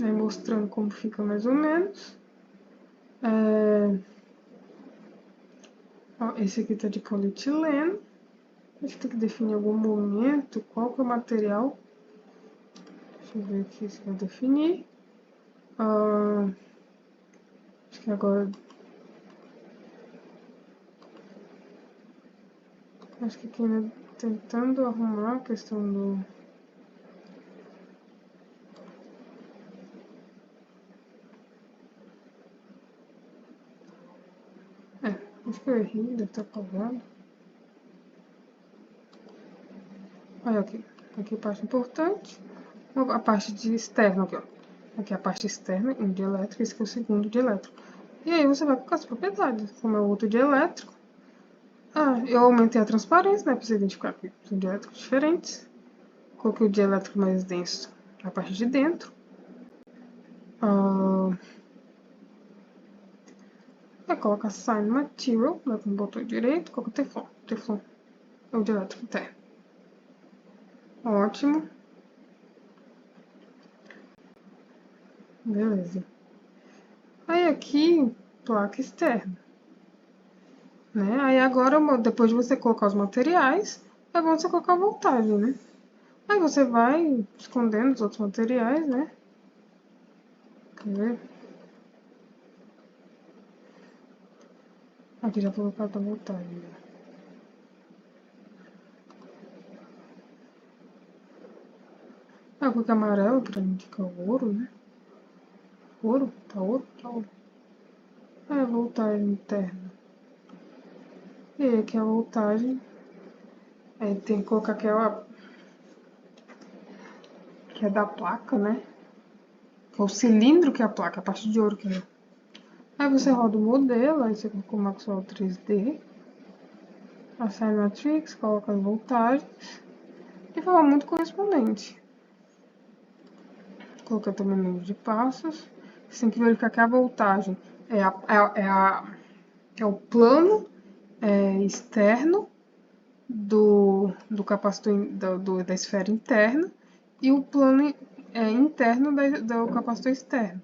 Aí mostrando como fica mais ou menos. Ó, esse aqui tá de polietileno. A gente tem que definir em algum momento qual que é o material. Deixa eu ver aqui se vai definir. Acho que agora... Acho que aqui ainda tentando arrumar a questão do... Acho que eu errei, deve estar apagado. Olha aqui. Aqui a parte importante. A parte de externo aqui, ó. Aqui é a parte externa, um dielétrico, esse aqui é o segundo dielétrico. E aí você vai colocar as propriedades, como é o outro dielétrico. Eu aumentei a transparência, né, para você identificar que são dielétricos diferentes. Coloquei o dielétrico mais denso na parte de dentro. Vai colocar Sign Material, vai com o botão direito, coloca Teflon. Teflon é o dielétrico interno. Ótimo. Beleza. Aí aqui, placa externa. Né? Aí agora, depois de você colocar os materiais, é bom você colocar a voltagem, né? Aí você vai escondendo os outros materiais, né? Quer ver? Aqui já foi colocado a voltagem. Né? Aí eu coloquei amarelo pra indicar o ouro, né? Ouro? Tá ouro? Tá ouro. Aí a voltagem interna. E aí aqui a voltagem. Aí tem que colocar aquela que é da placa, né? Que é o cilindro que é a placa, a parte de ouro que é. Aí você roda o modelo, aí você coloca o Maxwell 3D. Assign Matrix, coloca as voltagens. De forma muito correspondente. Coloca também o número de passos. Você tem que verificar que a voltagem é o plano externo do capacitor da esfera interna e o plano interno do capacitor externo.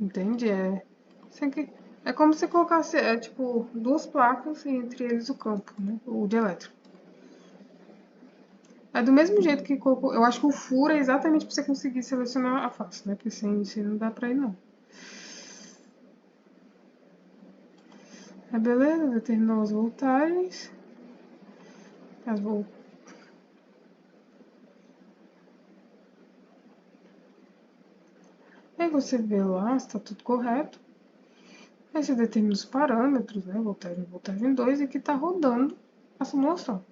Entende? É como se colocasse tipo duas placas e entre eles o campo, né? O dielétrico. É do mesmo jeito que colocou. Eu acho que o furo é exatamente para você conseguir selecionar a face, né? Porque sem isso não dá pra ir, não. Beleza, determinou as voltagens. Aí você vê lá se tá tudo correto. Aí você determina os parâmetros, né? Voltagem 2, e aqui tá rodando a simulação.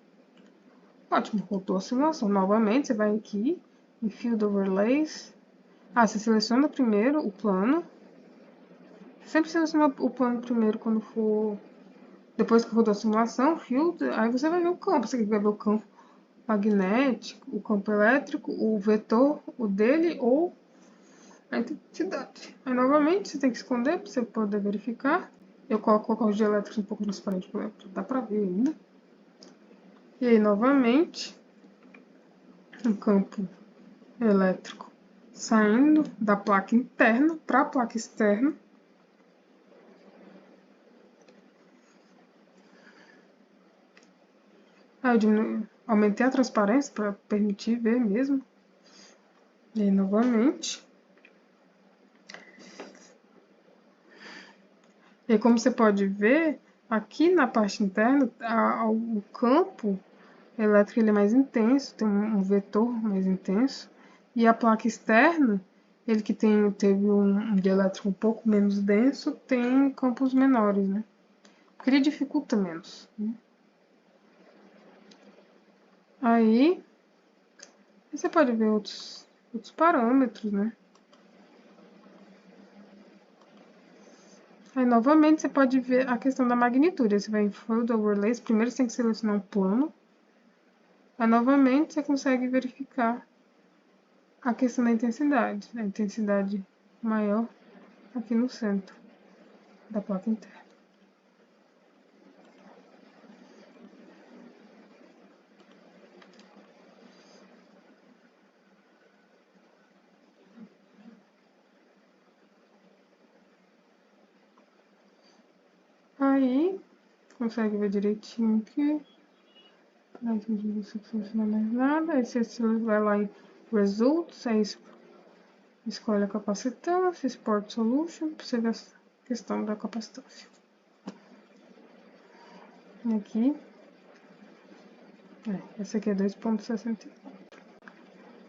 Ótimo, rodou a simulação. Novamente, você vai aqui em Field Overlays. Você seleciona primeiro o plano. Sempre seleciona o plano primeiro quando for... Depois que rodou a simulação, Field, aí você vai ver o campo. Você vai ver o campo magnético, o campo elétrico, o vetor, o dele ou a intensidade. Aí, novamente, você tem que esconder para você poder verificar. Eu coloco os dielétricos um pouco transparente, dá para ver ainda. E aí, novamente, um campo elétrico saindo da placa interna para a placa externa. Aí eu aumentei a transparência para permitir ver mesmo. E aí, novamente. E aí, como você pode ver, aqui na parte interna, o campo elétrico ele é mais intenso, tem um vetor mais intenso. E a placa externa, ele que teve um dielétrico um pouco menos denso, tem campos menores, né? Porque ele dificulta menos. Né? Aí, você pode ver outros parâmetros, né? Aí, novamente, você pode ver a questão da magnitude. Aí você vai em Field Overlays, primeiro você tem que selecionar um plano. Aí, novamente, você consegue verificar a questão da intensidade. A intensidade maior aqui no centro da placa interna. Aí, consegue ver direitinho aqui. Não entendi você que funciona mais nada. Aí você vai lá em Results, aí escolhe a capacitância, Export Solution, para você ver a questão da capacitância. Aqui. Esse aqui é 2,61.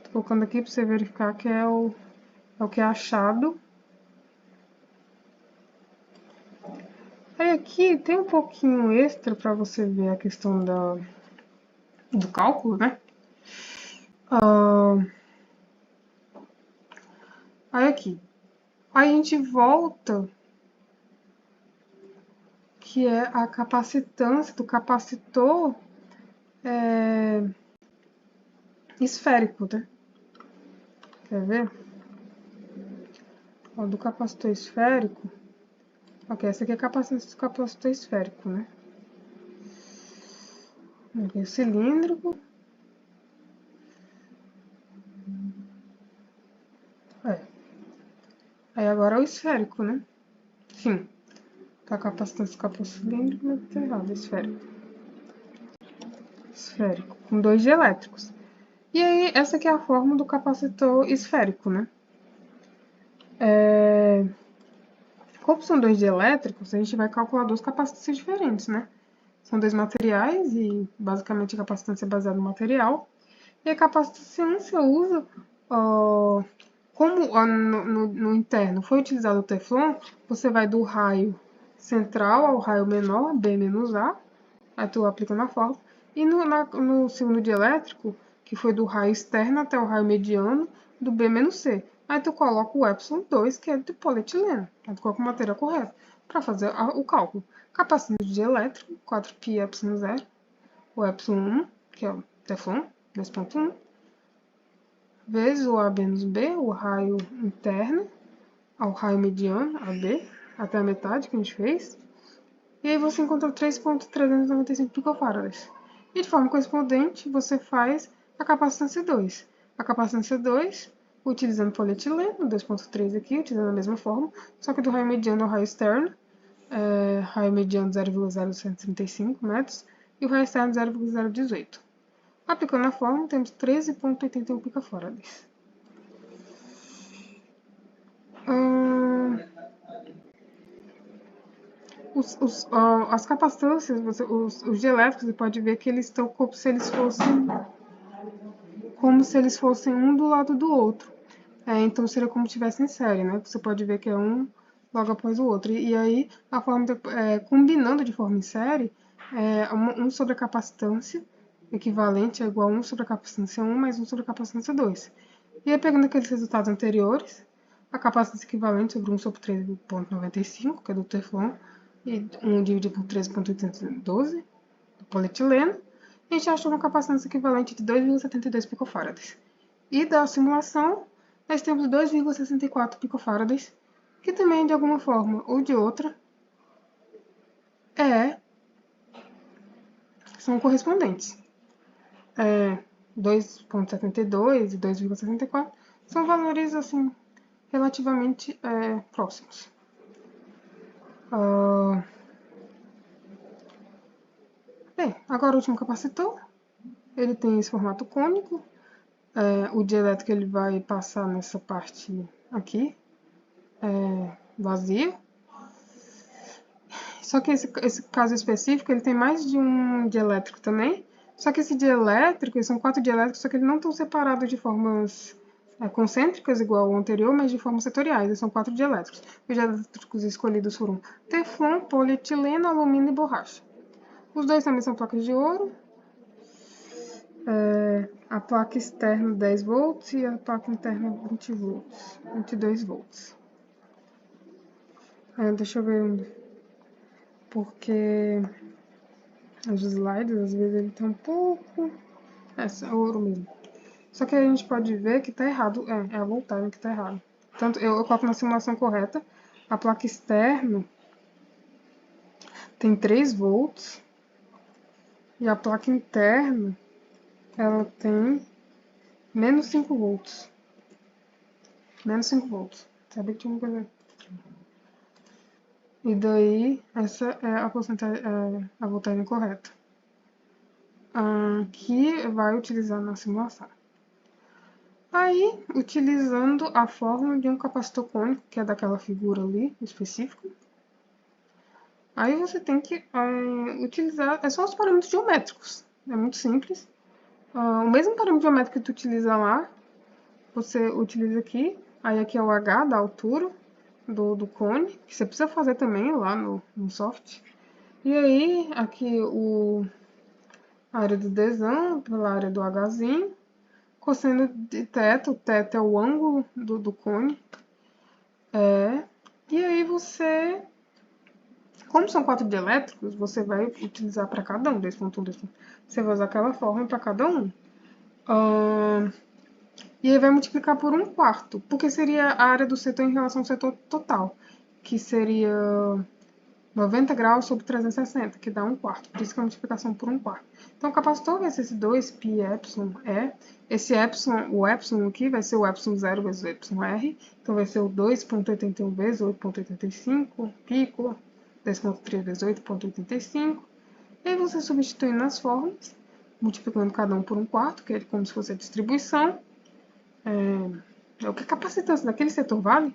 Tô colocando aqui para você verificar que é o que é achado. Aí aqui tem um pouquinho extra para você ver a questão do cálculo, né? Aí aqui. Aí a gente volta, que é a capacitância do capacitor esférico, né? Quer ver? Ó, do capacitor esférico. Ok, essa aqui é a capacitância do capacitor esférico, né? Aqui é o cilíndrico. Aí agora é o esférico, né? Sim. Tá a capacitância do capacitor cilíndrico, mas tá errado, esférico. Esférico, com 2 dielétricos. E aí, essa aqui é a forma do capacitor esférico, né? Como são 2 dielétricos, a gente vai calcular 2 capacitâncias diferentes, né? São 2 materiais e, basicamente, a capacitância é baseada no material. E a capacitância usa, como no interno foi utilizado o Teflon, você vai do raio central ao raio menor, B menos A, aí tu aplica na fórmula. E no segundo dielétrico, que foi do raio externo até o raio mediano, do B menos C. Aí tu coloca o ε2, que é de polietileno. Aí tu coloca o material correto para fazer o cálculo. Capacitância dielétrico, 4πε0, o ε1, que é o Teflon, 2.1, vezes o A menos B, o raio interno, ao raio mediano, AB, até a metade que a gente fez. E aí você encontrou 3.395 picofarads. E de forma correspondente, você faz a capacitância 2. A capacitância 2, utilizando polietileno, 2.3 aqui, utilizando a mesma forma, só que do raio mediano ao raio externo, raio mediano 0,0135 metros e o raio externo 0,018. Aplicando a fórmula, temos 13.81 picofarads. As capacitâncias, os dielétricos, você pode ver que eles estão como se eles fossem um do lado do outro. Então seria como se estivesse em série, né? Você pode ver que é um logo após o outro. E aí, a forma combinando de forma em série, 1 sobre a capacitância equivalente é igual a 1 sobre a capacitância 1 mais 1 sobre a capacitância 2. E aí, pegando aqueles resultados anteriores, a capacitância equivalente sobre 1 sobre 3.95, que é do Teflon, e 1 dividido por 13.812, do polietileno, a gente achou uma capacitância equivalente de 2,72 picofarads. E da simulação, nós temos 2,64 picofarads, que também, de alguma forma ou de outra, são correspondentes. 2,72 e 2,64 são valores, assim, relativamente próximos. Bem, agora o último capacitor. Ele tem esse formato cônico. O dielétrico ele vai passar nessa parte aqui, vazia. Só que esse caso específico, ele tem mais de um dielétrico também. Só que esse dielétrico, são 4 dielétricos, só que eles não estão separados de formas concêntricas, igual ao anterior, mas de formas setoriais. Eles são 4 dielétricos. Os dielétricos escolhidos foram Teflon, polietileno, alumínio e borracha. Os dois também são placas de ouro. A placa externa 10 volts e a placa interna 20 volts, 22 volts. Deixa eu ver porque os slides, às vezes, ele tá um pouco... é ouro mesmo. Só que a gente pode ver que tá errado. É a voltagem que tá errado. Tanto eu coloco na simulação correta. A placa externa tem 3 volts. E a placa interna, ela tem menos 5 volts. Menos 5 volts. Sabe que tinha uma coisa... E daí, essa é a porcentagem, a voltagem correta, que vai utilizar na simulação. Aí, utilizando a fórmula de um capacitor cônico, que é daquela figura ali, específica, aí você tem que utilizar, são os parâmetros geométricos, é muito simples. O mesmo parâmetro geométrico que tu utiliza lá, você utiliza aqui, aí aqui é o H da altura do cone, que você precisa fazer também lá no soft. E aí, aqui a área do Dzão pela área do Hzinho, cosseno de θ, o θ é o ângulo do cone, E aí você, como são 4 dielétricos, você vai utilizar para cada um, 2.1, 2.1. Você vai usar aquela fórmula para cada um. E aí vai multiplicar por 1/4, porque seria a área do setor em relação ao setor total, que seria 90 graus sobre 360, que dá 1/4. Por isso que é a multiplicação por 1/4. Então, o capacitor vai ser esse 2 π epsilon E. Esse epsilon, o epsilon aqui vai ser o epsilon 0 vezes o epsilon R. Então, vai ser o 2,81 vezes 8,85 pico, 2,3 vezes 8,85. E aí, você substituindo nas fórmulas, multiplicando cada um por 1/4, que é como se fosse a distribuição. É o que a capacitância daquele setor vale.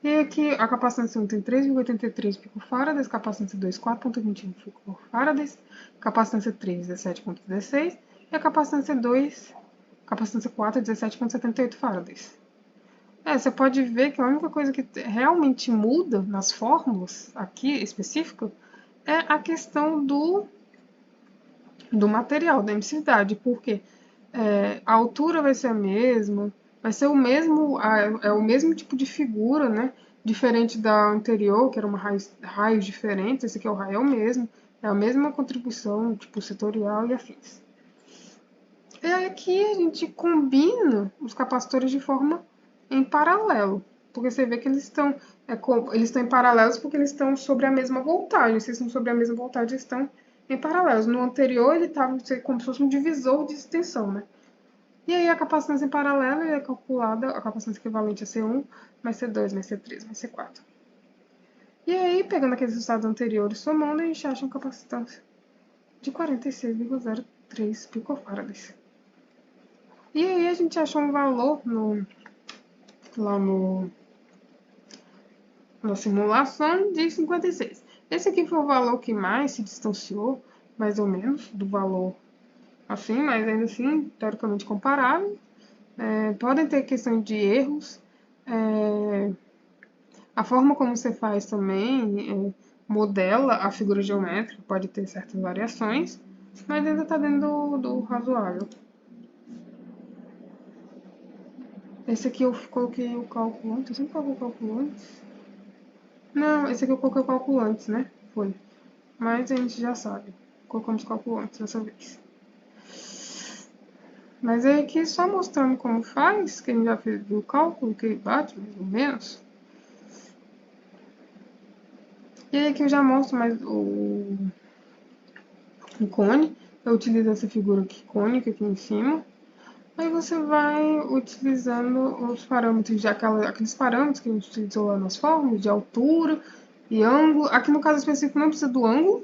E aí aqui a capacitância 1 tem 3,83 picofarads, capacitância 2, 4,21 picofarads, capacitância 3, 17,16 e a capacitância 2, capacitância 4, 17,78 farads. Você pode ver que a única coisa que realmente muda nas fórmulas aqui específica é a questão do material, da emisividade, porque a altura vai ser a mesma, vai ser o mesmo, é o mesmo tipo de figura, né? Diferente da anterior, que era uma raios diferentes, esse aqui é o raio mesmo, é a mesma contribuição, tipo setorial e afins. E aí aqui a gente combina os capacitores de forma em paralelo, porque você vê que eles estão em paralelos porque eles estão sobre a mesma voltagem. Se estão sobre a mesma voltagem, eles estão em paralelos. No anterior, ele estava como se fosse um divisor de extensão, né? E aí a capacitância em paralelo é calculada, a capacitância equivalente a C1, mais C2, mais C3, mais C4. E aí, pegando aqueles resultados anteriores somando, a gente acha uma capacitância de 46,03 picofarads. E aí a gente achou um valor lá na simulação de 56. Esse aqui foi o valor que mais se distanciou, mais ou menos, do valor assim, mas ainda assim, teoricamente comparável. Podem ter questão de erros. A forma como você faz também modela a figura geométrica, pode ter certas variações, mas ainda está dentro do razoável. Esse aqui eu coloquei o cálculo antes, eu sempre coloquei o cálculo antes. Não, esse aqui eu coloquei o cálculo antes, né? Foi. Mas a gente já sabe. Colocamos o cálculo antes dessa vez. Mas aí aqui só mostrando como faz, que a gente já fez o cálculo, que ele bate mais ou menos. E aí aqui eu já mostro mais o cone. Eu utilizo essa figura aqui, cônica, aqui em cima. Aí você vai utilizando os parâmetros, aqueles parâmetros que a gente utilizou lá nas fórmulas, de altura e ângulo. Aqui no caso específico não precisa do ângulo.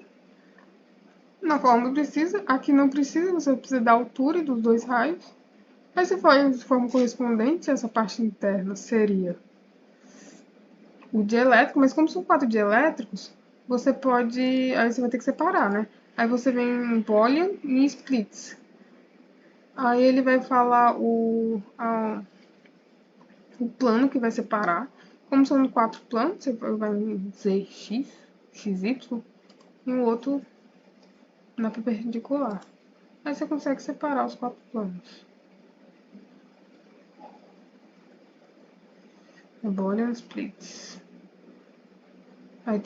Na fórmula precisa, aqui não precisa, você precisa da altura dos dois raios. Aí você faz de forma correspondente, essa parte interna seria o dielétrico, mas como são 4 dielétricos, você pode. Aí você vai ter que separar, né? Aí você vem em volume e em splits. Aí ele vai falar o plano que vai separar. Como são 4 planos, você vai dizer x, xy, e o outro na perpendicular. Aí você consegue separar os 4 planos. Boolean splits. Aí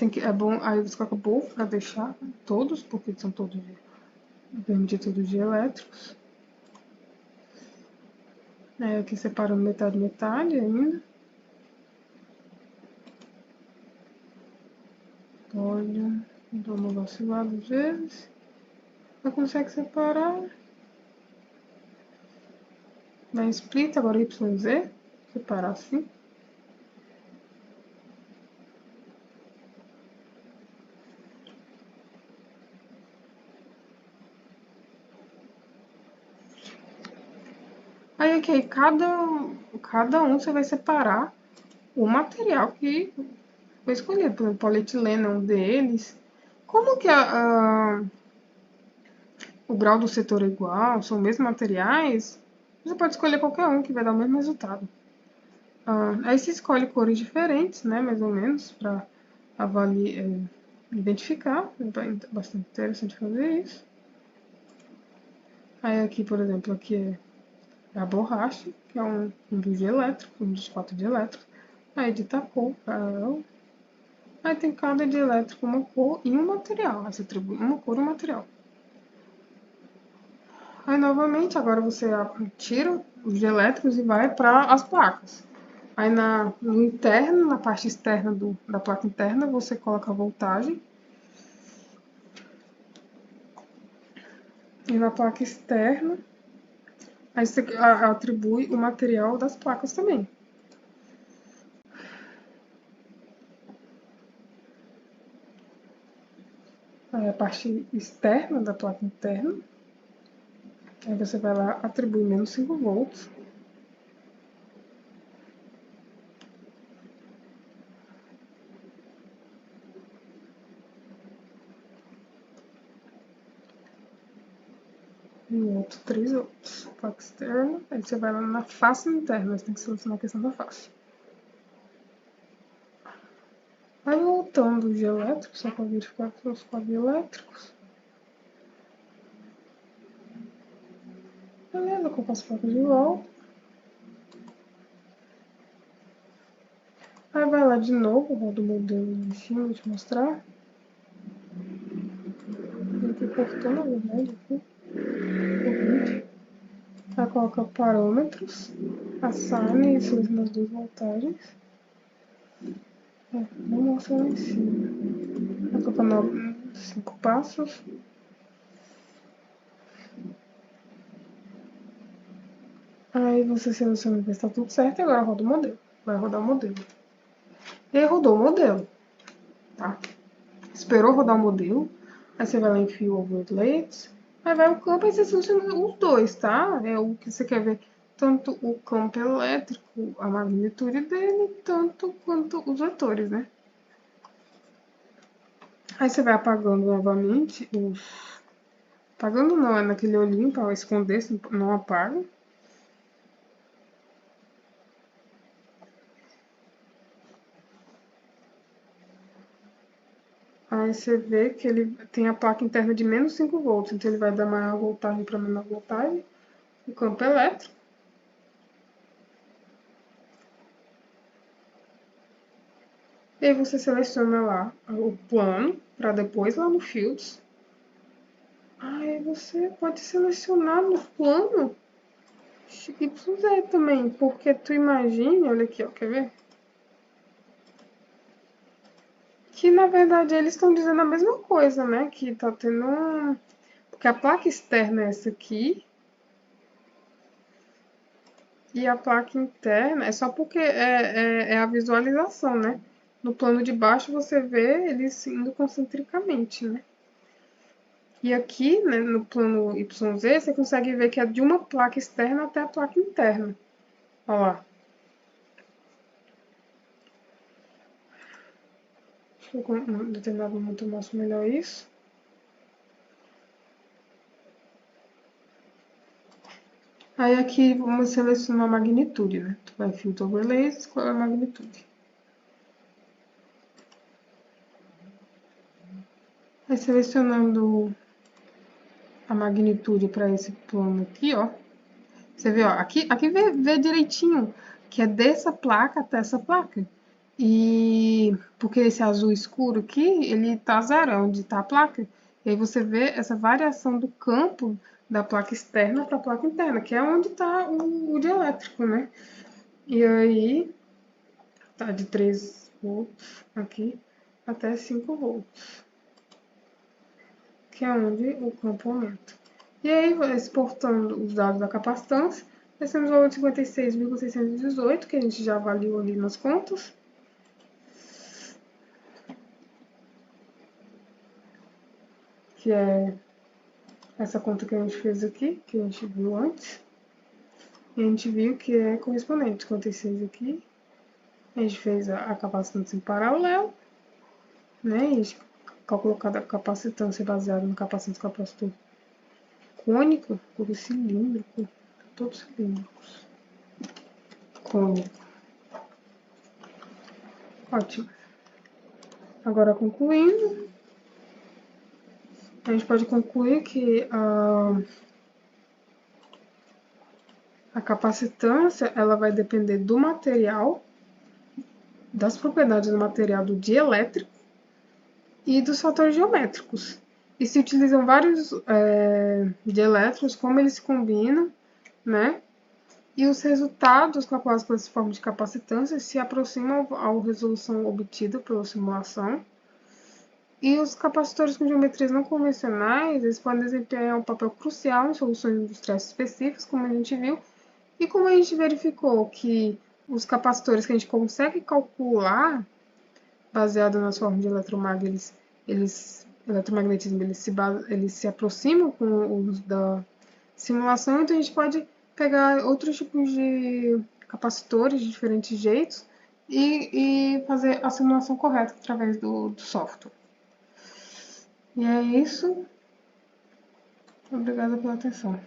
aí você coloca both para deixar todos, porque são todos de elétricos. Aí aqui separando metade metade ainda. Olha, dou uma vacilada às vezes. Não consegue separar. Vai em split, agora YZ. Separar assim. Aí aqui, cada um você vai separar o material que foi escolhido. Por exemplo, polietileno é um deles. Como que o grau do setor é igual, são os mesmos materiais, você pode escolher qualquer um que vai dar o mesmo resultado. Aí você escolhe cores diferentes, né, mais ou menos, para identificar. É bastante interessante fazer isso. Aí aqui, por exemplo, aqui é a borracha, que é um dos dielétricos, um dos 4 dielétricos. Aí dita cor, paralelo. Aí tem cada dielétrico uma cor e um material. Aí você atribui uma cor e um material. Aí novamente, agora você tira os dielétricos e vai para as placas. Aí no interno, na parte externa da placa interna, você coloca a voltagem. E na placa externa, aí você atribui o material das placas também. Aí a parte externa da placa interna, aí você vai lá, atribui menos 5 volts. E o outro 3 volts. Placa externa, aí você vai lá na face interna, você tem que selecionar a questão da face. Aí voltando os elétricos, só para verificar que os cabos elétricos. Beleza, colocar as placas de volta. Aí vai lá de novo, roda o modelo em cima, vou te mostrar. Aqui cortou, na verdade, aqui. Aí coloca parâmetros, assign e seleciona as duas voltagens. Não mostra lá em cima. Vai colocar 5 passos. Aí você seleciona ver se está tudo certo e agora roda o modelo. Vai rodar o modelo. E aí rodou o modelo, tá? Esperou rodar o modelo. Aí você vai lá em Fill Overlays. Aí vai o campo e você seleciona os dois, tá? É o que você quer ver. Tanto o campo elétrico, a magnitude dele, tanto quanto os vetores, né? Aí você vai apagando novamente os... Apagando não, é naquele olhinho para esconder, não apaga. Aí você vê que ele tem a placa interna de menos 5 volts, então ele vai dar maior voltagem para menor voltagem. O campo elétrico. E aí você seleciona lá o plano, para depois lá no Fields. Aí você pode selecionar no plano YZ também, porque tu imagina, olha aqui, ó, quer ver? Que na verdade eles estão dizendo a mesma coisa, né? Que tá tendo um... Porque a placa externa é essa aqui. E a placa interna é só porque é a visualização, né? No plano de baixo você vê eles indo concentricamente, né? E aqui, né, no plano YZ, você consegue ver que é de uma placa externa até a placa interna. Olha lá. Deixa eu em um determinado momento eu mostro melhor isso. Aí aqui vamos selecionar a magnitude, né? Tu vai filtro overlays, escolhe a magnitude. Aí selecionando a magnitude para esse plano aqui, ó. Você vê, ó, aqui vê direitinho que é dessa placa até essa placa. E porque esse azul escuro aqui, ele tá zero, onde tá a placa. E aí você vê essa variação do campo da placa externa para a placa interna, que é onde tá o dielétrico, né? E aí tá de 3 volts aqui até 5 volts, que é onde o campo aumenta. E aí, exportando os dados da capacitância, nós temos o valor de 56,618, que a gente já avaliou ali nas contas. Que é essa conta que a gente fez aqui, que a gente viu antes. E a gente viu que é correspondente, 56 aqui. A gente fez a capacitância em paralelo, né? E a gente calculou cada capacitância baseada no capacitante capacitor cônico, por cilíndrico, todos cilíndricos. Cônico. Ótimo. Agora, concluindo, a gente pode concluir que a capacitância ela vai depender do material das propriedades do material do dielétrico e dos fatores geométricos. E se utilizam vários dielétricos, como eles se combinam, né? E os resultados calculados por essa forma de capacitância se aproximam à resolução obtida pela simulação. E os capacitores com geometrias não convencionais, eles podem desempenhar um papel crucial em soluções industriais específicas, como a gente viu, e como a gente verificou que os capacitores que a gente consegue calcular, baseado nas formas de eletromagnetismo, eles se aproximam com o uso da simulação, então a gente pode pegar outros tipos de capacitores de diferentes jeitos e fazer a simulação correta através do software. E é isso. Obrigada pela atenção.